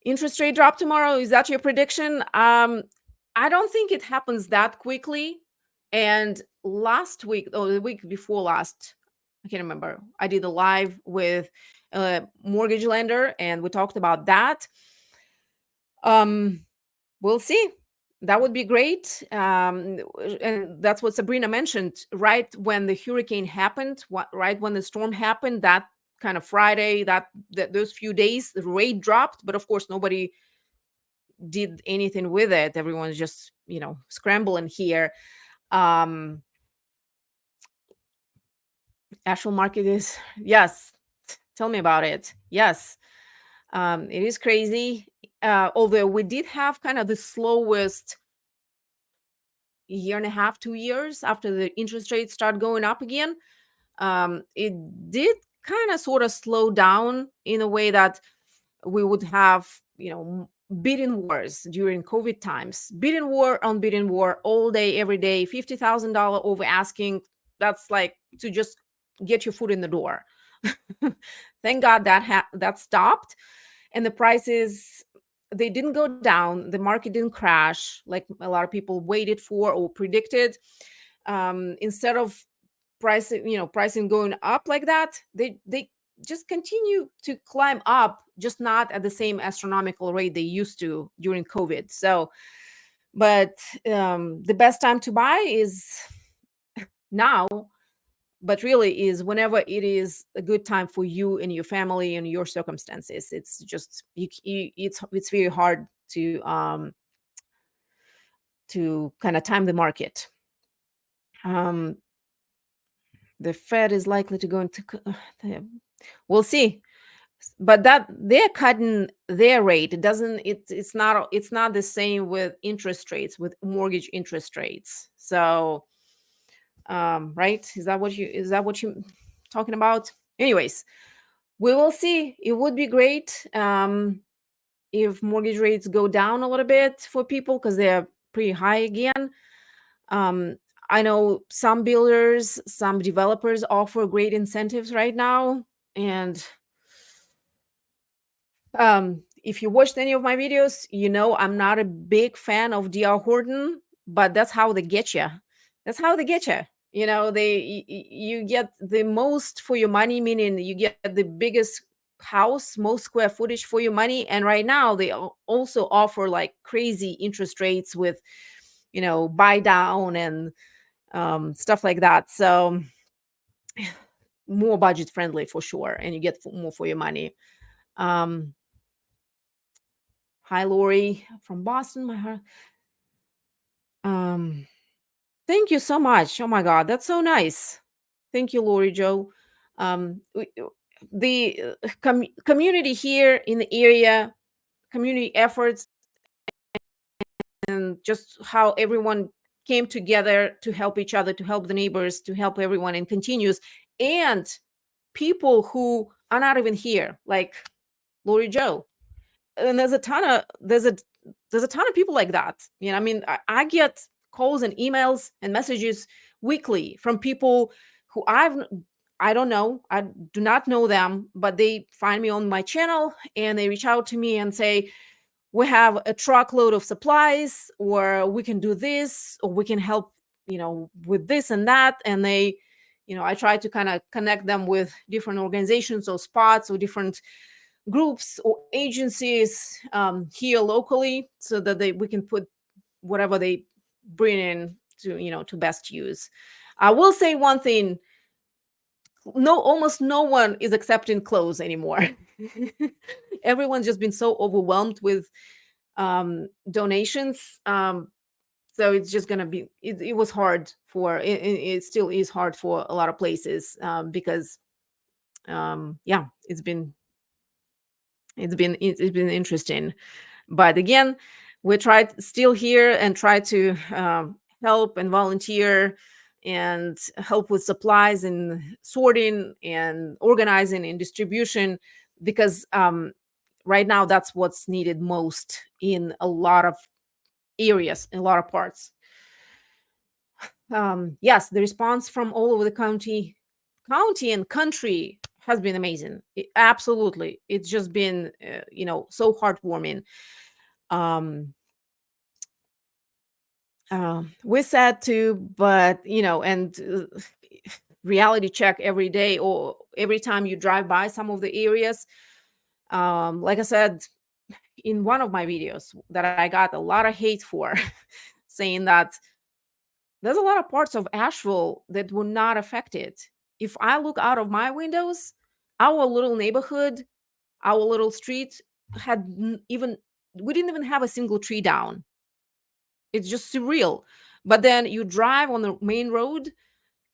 Interest rate drop tomorrow. Is that your prediction? I don't think it happens that quickly. And last week, or the week before last, I can't remember, I did a live with a mortgage lender and we talked about that. We'll see. That would be great. And that's what Sabrina mentioned. Right when the hurricane happened, right when the storm happened, that kind of Friday, that those few days, the rate dropped. But of course, nobody did anything with it. Everyone's just, scrambling here. um Actual market is, yes, tell me about it. Yes, it is crazy. Although we did have kind of the slowest year and a half, 2 years after the interest rates start going up again. It did kind of sort of slow down in a way that we would have, bidding wars during COVID times, bidding war on bidding war all day, every day, $50,000 over asking. That's like to just get your foot in the door. Thank God that stopped, and the prices, they didn't go down. The market didn't crash like a lot of people waited for or predicted. Instead of pricing going up like that, they just continue to climb up, just not at the same astronomical rate they used to during COVID. So, but the best time to buy is now, but really is whenever it is a good time for you and your family and your circumstances. It's just it's very hard to kind of time the market. The Fed is likely to go into we'll see, but that they're cutting their rate. It's not the same with interest rates, with mortgage interest rates. So right, is that what you talking about? Anyways, we will see. It would be great if mortgage rates go down a little bit for people, because they're pretty high again. I know some builders, some developers offer great incentives right now. And if you watched any of my videos, I'm not a big fan of D.R. Horton, but that's how they get you. That's how they get you. You get the most for your money, meaning you get the biggest house, most square footage for your money. And right now they also offer like crazy interest rates with, buy down and stuff like that. So more budget friendly for sure, and you get more for your money. Hi, Lori from Boston. My heart. Thank you so much. Oh my God, that's so nice. Thank you, Lori Joe. The community here in the area, community efforts, and just how everyone came together to help each other, to help the neighbors, to help everyone, and continues. And people who are not even here, like Lori Joe. And there's a ton of people like that. I mean, I get calls and emails and messages weekly from people who I don't know. I do not know them, but they find me on my channel and they reach out to me and say, we have a truckload of supplies, or we can do this, or we can help, with this and that. And they, I try to kind of connect them with different organizations or spots or different groups or agencies here locally, so that we can put whatever they bring in to best use. I will say one thing: almost no one is accepting clothes anymore. Everyone's just been so overwhelmed with donations. So it's just gonna be. It was hard for. It still is hard for a lot of places because, yeah, it's been interesting. But again, we tried still here and try to help and volunteer and help with supplies and sorting and organizing and distribution, because right now that's what's needed most in a lot of areas, in a lot of parts. Yes, the response from all over the county and country has been amazing. Absolutely, it's just been so heartwarming. We're sad too, but and reality check every day or every time you drive by some of the areas. Like I said in one of my videos that I got a lot of hate for, saying that there's a lot of parts of Asheville that were not affected. If I look out of my windows, our little neighborhood, our little street had even we didn't even have a single tree down. It's just surreal. But then you drive on the main road,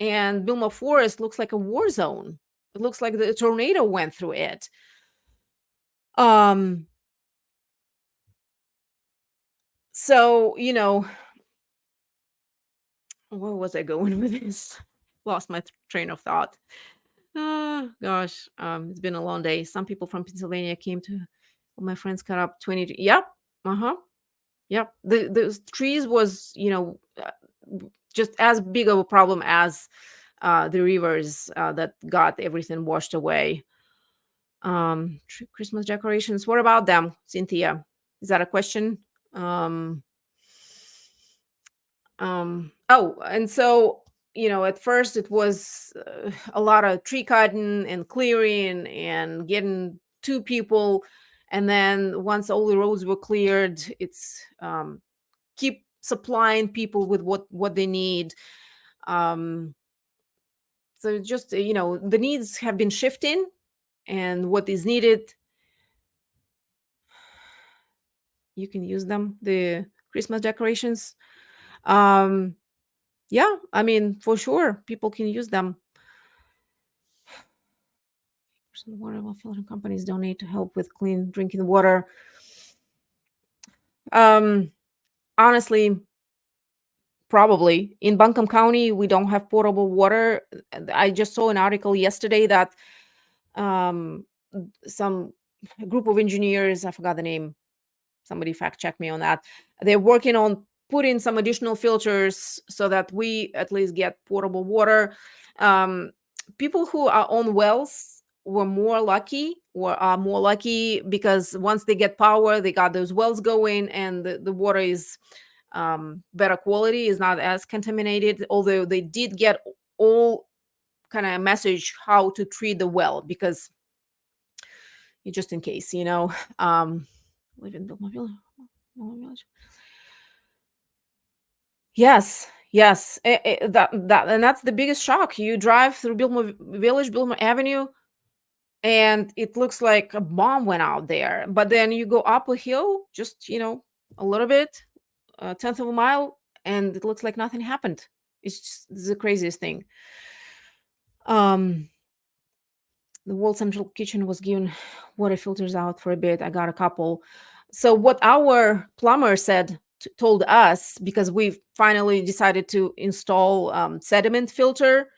and ℊ𝕁 Forest looks like a war zone. It looks like the tornado went through it. So, where was I going with this? Lost my train of thought. Gosh, it's been a long day. Some people from Pennsylvania came to my friends cut up 20. Yep. Yep. The trees was, just as big of a problem as the rivers that got everything washed away. Christmas decorations. What about them, Cynthia? Is that a question? Oh, and so, at first it was a lot of tree cutting and clearing and getting two people. And then once all the roads were cleared, it's keep supplying people with what they need. So just, the needs have been shifting, and what is needed, you can use them, the Christmas decorations. Yeah, I mean, for sure, people can use them. Water filtering companies donate to help with clean drinking water. Honestly, probably in Buncombe County, we don't have potable water. I just saw an article yesterday that some group of engineers, I forgot the name, somebody fact check me on that, they're working on putting some additional filters so that we at least get potable water. People who are on wells were more lucky, or are more lucky, because once they get power, they got those wells going, and the water is better quality, is not as contaminated, although they did get all kind of message how to treat the well, because just in case, live in ℊ𝕁 Village. Yes, that and that's the biggest shock. You drive through ℊ𝕁 Village, ℊ𝕁 Avenue, and it looks like a bomb went out there. But then you go up a hill, just a little bit, a tenth of a mile, and it looks like nothing happened. It's the craziest thing. The whole central kitchen was given water filters out for a bit. I got a couple. So what our plumber said, told us, because we finally decided to install sediment filter,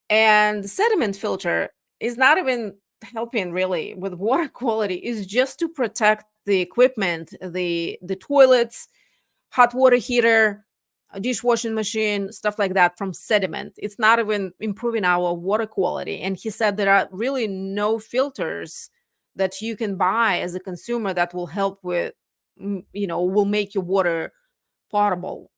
and the sediment filter is not even helping really with water quality. Is just to protect the equipment, the toilets, hot water heater, a dishwashing machine, stuff like that, from sediment. It's not even improving our water quality. And he said there are really no filters that you can buy as a consumer that will help with, will make your water potable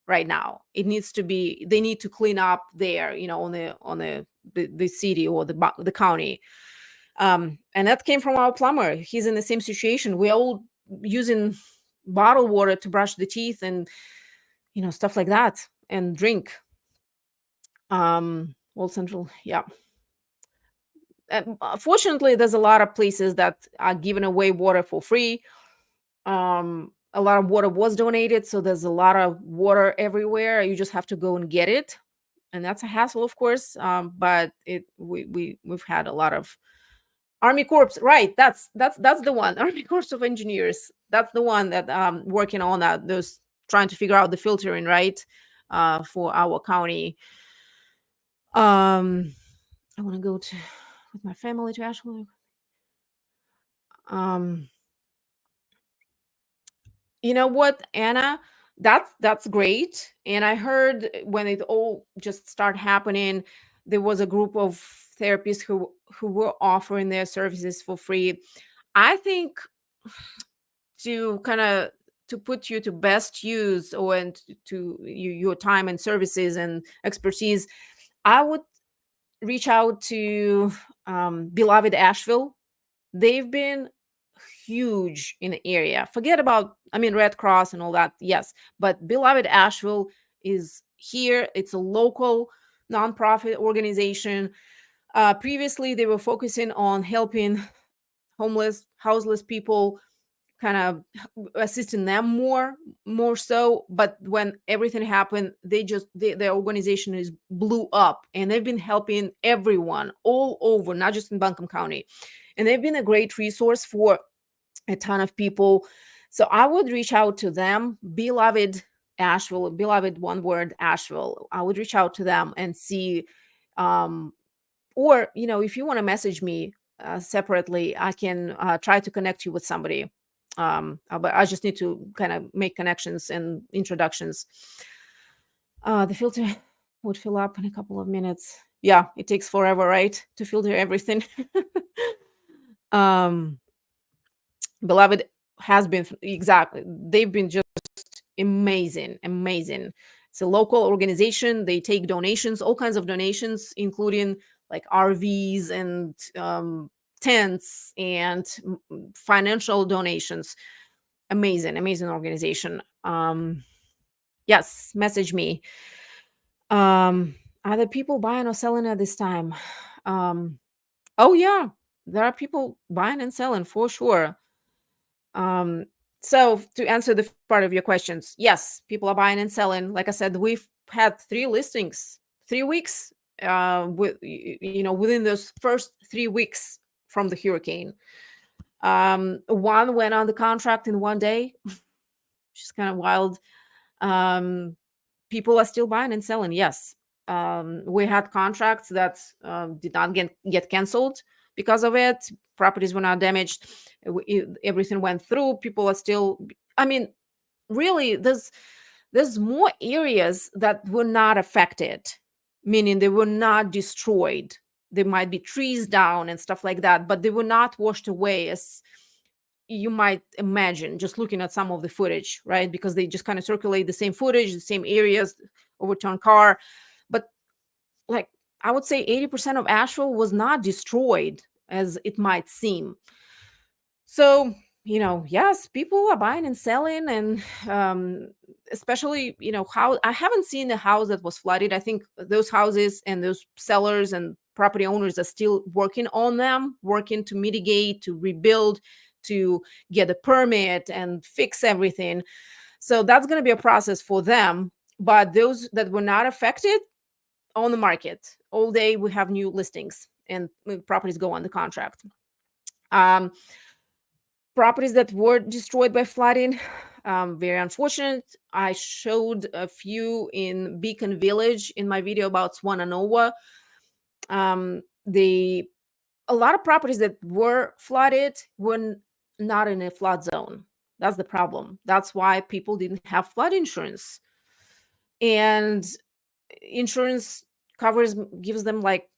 right now. It needs to be, they need to clean up there, on the city or the county. And that came from our plumber. He's in the same situation. We're all using bottled water to brush the teeth and stuff like that, and drink. Old Central, yeah. Fortunately, there's a lot of places that are giving away water for free. A lot of water was donated, so there's a lot of water everywhere. You just have to go and get it, and that's a hassle, of course. But we've had a lot of Army Corps, right? That's the one. Army Corps of Engineers. That's the one that working on that. Those trying to figure out the filtering, right, for our county. I want to go with my family to Asheville. You know what, Anna? That's great. And I heard when it all just started happening, there was a group of therapists who were offering their services for free. I think to kind of to put you to best use, or and to your time and services and expertise, I would reach out to Beloved Asheville. They've been huge in the area. Forget about, Red Cross and all that, yes, but Beloved Asheville is here. It's a local nonprofit organization. Previously, they were focusing on helping homeless, houseless people kind of assisting them more so. But when everything happened, their organization is blew up, and they've been helping everyone all over, not just in Buncombe County, and they've been a great resource for a ton of people. So I would reach out to them, beloved Asheville, beloved one word Asheville. I would reach out to them and see, or if you want to message me separately, I can try to connect you with somebody. But I just need to kind of make connections and introductions. The filter would fill up in a couple of minutes. Yeah, it takes forever, right, to filter everything. Beloved has been exactly. They've been just amazing. It's a local organization. They take donations, all kinds of donations, including like RVs and tents and financial donations. Amazing organization. Yes, message me. Are there people buying or selling at this time? Oh yeah, there are people buying and selling for sure. So to answer the part of your questions, yes, people are buying and selling. Like I said, we've had 3 listings, 3 weeks, within those first 3 weeks from the hurricane. One went on the contract in 1 day, which is kind of wild. People are still buying and selling. Yes. We had contracts that did not get canceled because of it. Properties were not damaged. Everything went through. People are still, really, there's more areas that were not affected, meaning they were not destroyed. There might be trees down and stuff like that, but they were not washed away as you might imagine just looking at some of the footage, right? Because they just kind of circulate the same footage, the same areas, overturned car. But like I would say 80% of Asheville was not destroyed as it might seem. So, yes, people are buying and selling, and especially, how I haven't seen a house that was flooded. I think those houses and those sellers and property owners are still working on them, working to mitigate, to rebuild, to get a permit and fix everything. So that's going to be a process for them. But those that were not affected, on the market all day, we have new listings and properties go on the contract. Properties that were destroyed by flooding, very unfortunate. I showed a few in Beacon Village in my video about Swananoa. A lot of properties that were flooded were not in a flood zone. That's the problem. That's why people didn't have flood insurance. And insurance gives them, like,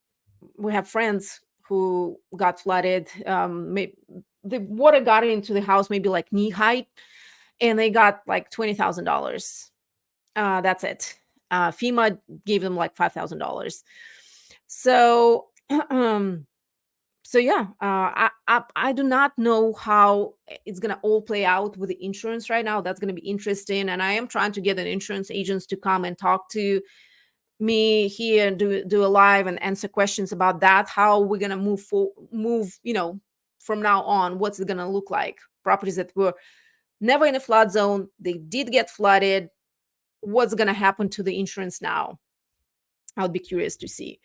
we have friends who got flooded. The water got into the house maybe like knee height, and they got like $20,000. That's it. FEMA gave them like $5,000. So, yeah, I do not know how it's gonna all play out with the insurance right now. That's gonna be interesting, and I am trying to get an insurance agents to come and talk to me here and do a live and answer questions about that. How we're gonna move from now on. What's it gonna look like? Properties that were never in a flood zone, they did get flooded. What's gonna happen to the insurance now? I'll be curious to see.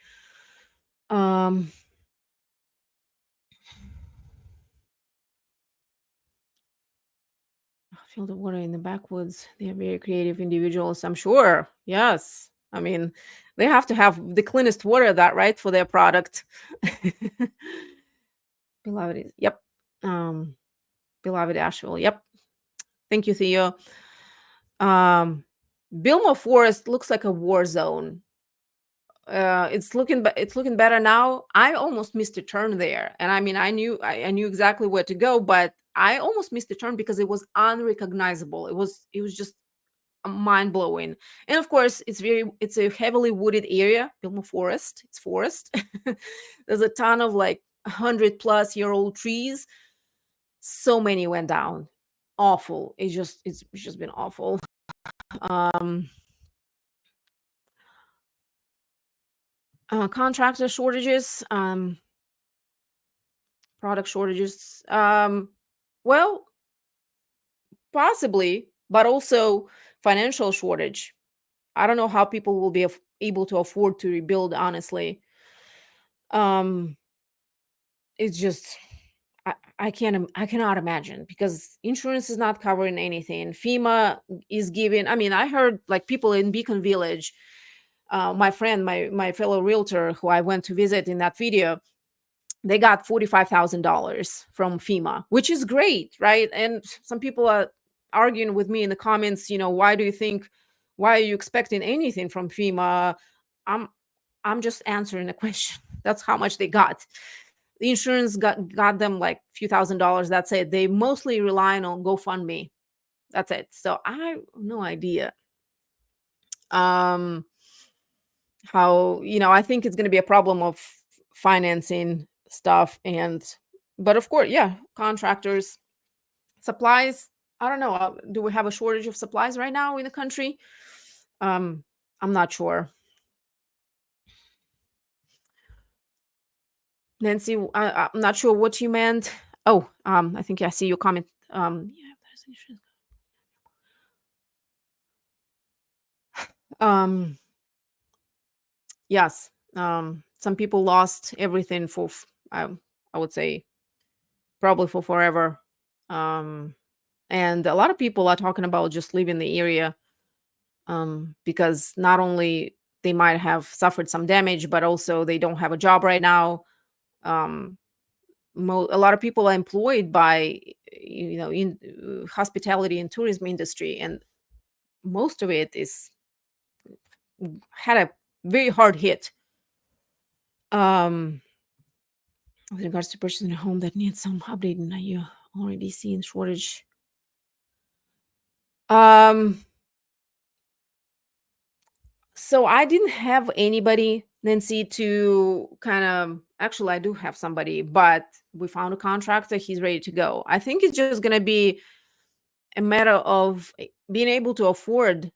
Feel the water in the backwoods. They are very creative individuals, I'm sure. Yes. They have to have the cleanest water, that right, for their product. Beloved, yep. Beloved Asheville, yep. Thank you, Theo. Bilmo Forest looks like a war zone. It's looking better now. I almost missed a turn there, and I knew exactly where to go, but I almost missed a turn because it was unrecognizable. It was just mind blowing. And of course, it's a heavily wooded area, Bilmo Forest. It's forest. There's a ton of like 100+ year old trees. So many went down. Awful. It's just been awful. Contractor shortages, product shortages. Well, Possibly, but also financial shortage. I don't know how people will be able to afford to rebuild, honestly. Um, it's just I cannot imagine, because insurance is not covering anything. FEMA is giving. I mean, I heard like people in Beacon Village, my friend, my fellow realtor who I went to visit in that video, they got $45,000 from FEMA, which is great, right? And some people are arguing with me in the comments, why do you think, why are you expecting anything from FEMA? I'm I'm just answering the question. That's how much they got. The insurance got them like a few $1,000s. That's it. They mostly relying on GoFundMe. That's it. So I have no idea. Um, how, I think it's going to be a problem of financing stuff, but of course, yeah, contractors, supplies. I don't know. Do we have a shortage of supplies right now in the country? Um, I'm not sure. Nancy, I'm not sure what you meant. Oh, I think I see your comment. Yeah, there's an issue. Um, yes. Some people lost everything for, I would say, probably for forever. Um, and a lot of people are talking about just leaving the area, because not only they might have suffered some damage, but also they don't have a job right now. Um, a lot of people are employed by, in hospitality and tourism industry, and most of it is had a very hard hit. Um, with regards to purchasing a home that needs some updating, are you already seeing shortage? Um, so I didn't have anybody, Nancy, to kind of, actually I do have somebody, but we found a contractor. He's ready to go. I think it's just going to be a matter of being able to afford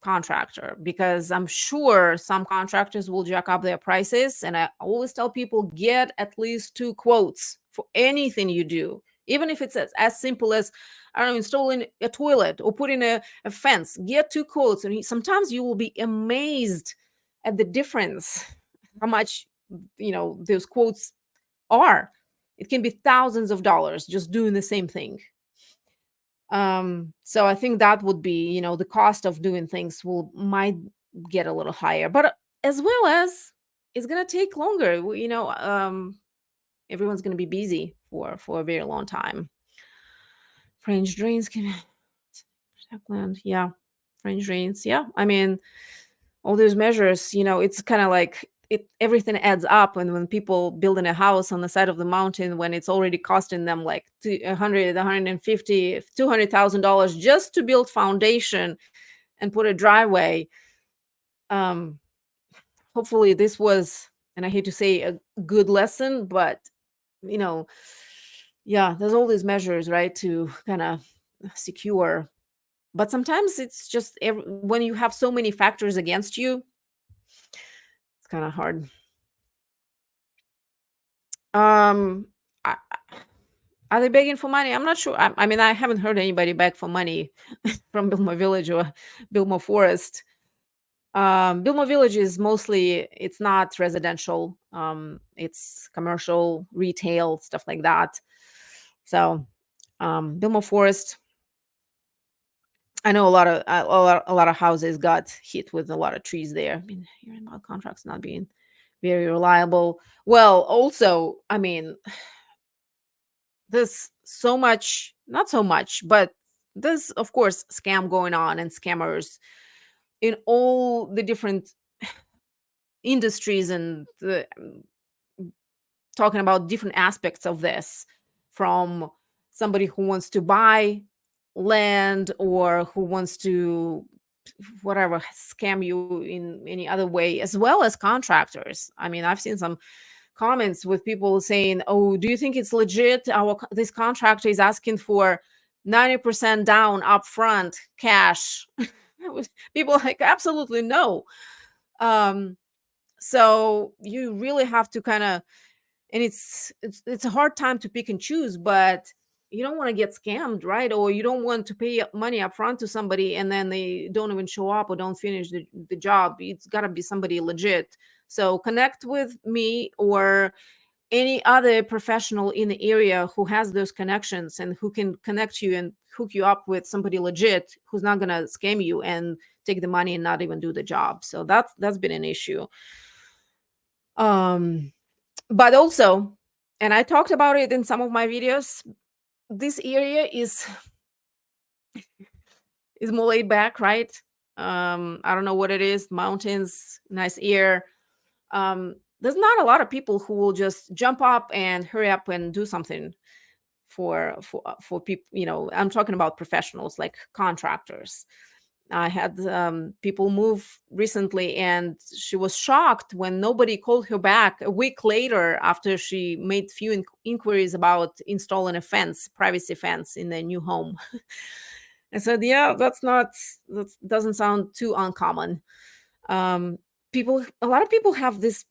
contractor, because I'm sure some contractors will jack up their prices. And I always tell people, get at least 2 quotes for anything you do, even if it's as simple as, I don't know, installing a toilet or putting a fence. Get 2 quotes, and sometimes you will be amazed at the difference, how much those quotes are. It can be thousands of dollars just doing the same thing. So I think that would be, the cost of doing things might get a little higher, but as well as it's going to take longer. Everyone's going to be busy for a very long time. French drains can protect land. Yeah. French drains. Yeah. I mean, all those measures, it's kind of like everything adds up. And when people building a house on the side of the mountain, when it's already costing them like 100, 150, $200,000 just to build foundation and put a driveway. Hopefully this was, and I hate to say, a good lesson, but yeah, there's all these measures, right, to kind of secure. But sometimes it's just when you have so many factors against you, it's kind of hard. Um, I, are they begging for money? I'm not sure. I mean, I haven't heard anybody beg for money from Biltmore Village or Biltmore Forest. Biltmore Village is mostly, it's not residential. It's commercial, retail, stuff like that. So, Biltmore Forest, I know a lot of houses got hit with a lot of trees there. I've been hearing about contracts not being very reliable. Well, also, I mean, there's so much, not so much, but there's of course scam going on and scammers in all the different industries, and talking about different aspects of this, from somebody who wants to buy land or who wants to whatever scam you in any other way, as well as contractors. I mean, I've seen some comments with people saying, "Oh, do you think it's legit? This contractor is asking for 90% down upfront cash." People are like, absolutely no. So you really have to kind of, and it's a hard time to pick and choose, but you don't want to get scammed, right? Or you don't want to pay money up front to somebody and then they don't even show up or don't finish the job. It's got to be somebody legit. So connect with me or any other professional in the area who has those connections and who can connect you and hook you up with somebody legit who's not going to scam you and take the money and not even do the job. So that's been an issue. But also, and I talked about it in some of my videos, this area is more laid back, right? I don't know what it is. Mountains, nice air. There's not a lot of people who will just jump up and hurry up and do something for people. You know, I'm talking about professionals like contractors. I had people move recently, and she was shocked when nobody called her back a week later after she made few inquiries about installing a fence, privacy fence in their new home. I said, yeah, that doesn't sound too uncommon. A lot of people have this,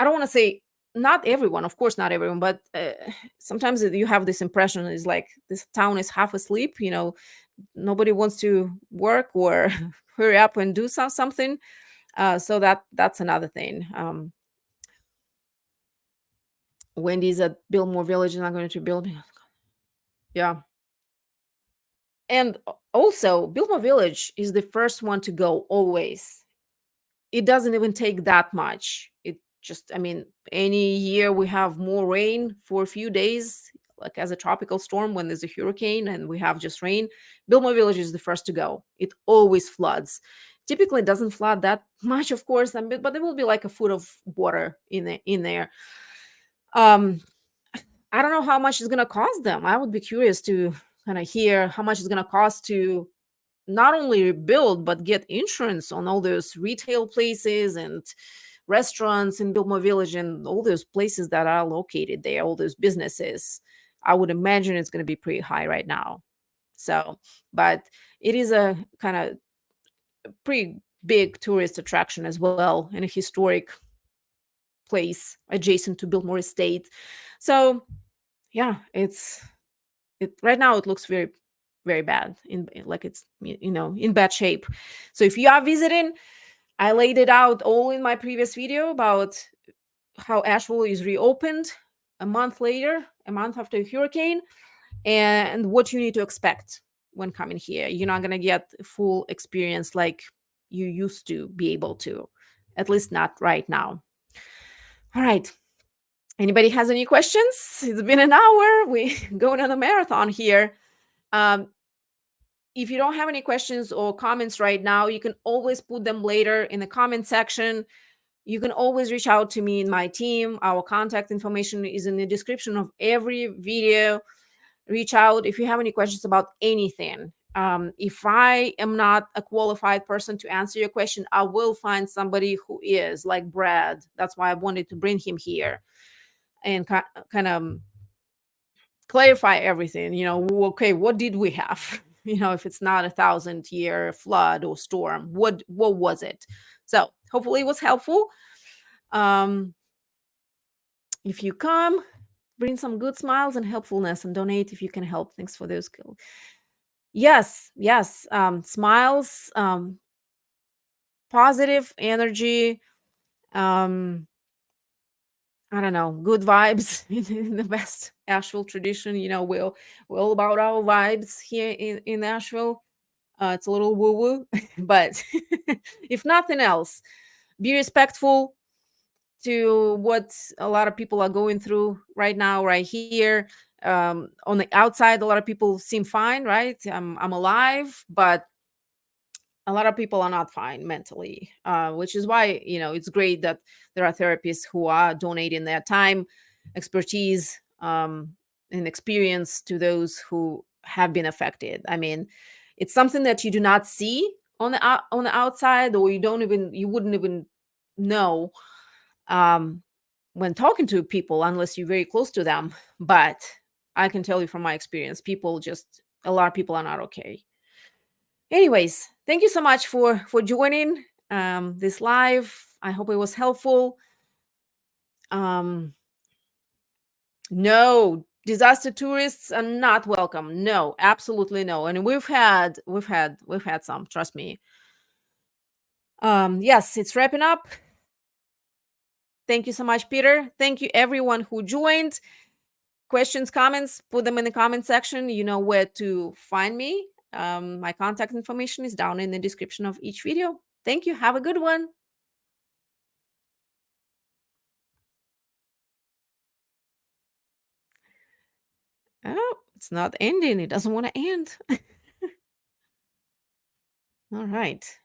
I don't want to say not everyone, of course, not everyone, but sometimes you have this impression is like this town is half asleep, you know, nobody wants to work or hurry up and do something. So that's another thing. Wendy's at Biltmore Village is not going to build. Yeah. And also, Biltmore Village is the first one to go always. It doesn't even take that much. It just, I mean, any year we have more rain for a few days, like as a tropical storm when there's a hurricane and we have just rain. Biltmore Village is the first to go. It always floods. Typically, it doesn't flood that much, of course, but there will be like a foot of water in there. I don't know how much it's going to cost them. I would be curious to kind of hear how much it's going to cost to not only rebuild, but get insurance on all those retail places and restaurants in Biltmore Village and all those places that are located there, all those businesses. I would imagine it's going to be pretty high right now. So, but it is a kind of pretty big tourist attraction as well, and a historic place adjacent to Biltmore Estate. So yeah, it right now it looks very, very bad, like it's, you know, in bad shape. So if you are visiting, I laid it out all in my previous video about how Asheville is reopened a month after a hurricane, and what you need to expect when coming here. You're not going to get full experience like you used to be able to, at least not right now. All right. Anybody has any questions? It's been an hour. We going on a marathon here. If you don't have any questions or comments right now, you can always put them later in the comment section. You can always reach out to me and my team. Our contact information is in the description of every video. Reach out if you have any questions about anything. If I am not a qualified person to answer your question, I will find somebody who is, like Brad. That's why I wanted to bring him here and kind of clarify everything. You know, okay, what did we have? You know, if it's not 1,000-year flood or storm, what was it? So hopefully it was helpful. If you come, bring some good smiles and helpfulness, and donate if you can help. Thanks for those. Yes. Smiles, positive energy, I don't know, good vibes in the best Asheville tradition. You know, we're all about our vibes here in Asheville. It's a little woo-woo, but if nothing else, be respectful to what a lot of people are going through right now, right here. On the outside, a lot of people seem fine, right? I'm alive, but a lot of people are not fine mentally, which is why, you know, it's great that there are therapists who are donating their time, expertise, and experience to those who have been affected. I mean, it's something that you do not see on the outside, or you wouldn't even know when talking to people unless you're very close to them. But I can tell you from my experience, a lot of people are not okay. Anyways, thank you so much for joining this live. I hope it was helpful. No, Disaster tourists are not welcome. No, absolutely no. And we've had some, trust me. Yes, it's wrapping up. Thank you so much, Peter. Thank you everyone who joined. Questions, comments, put them in the comment section. You know where to find me. My contact information is down in the description of each video. Thank you. Have a good one. Oh, it's not ending. It doesn't want to end. All right.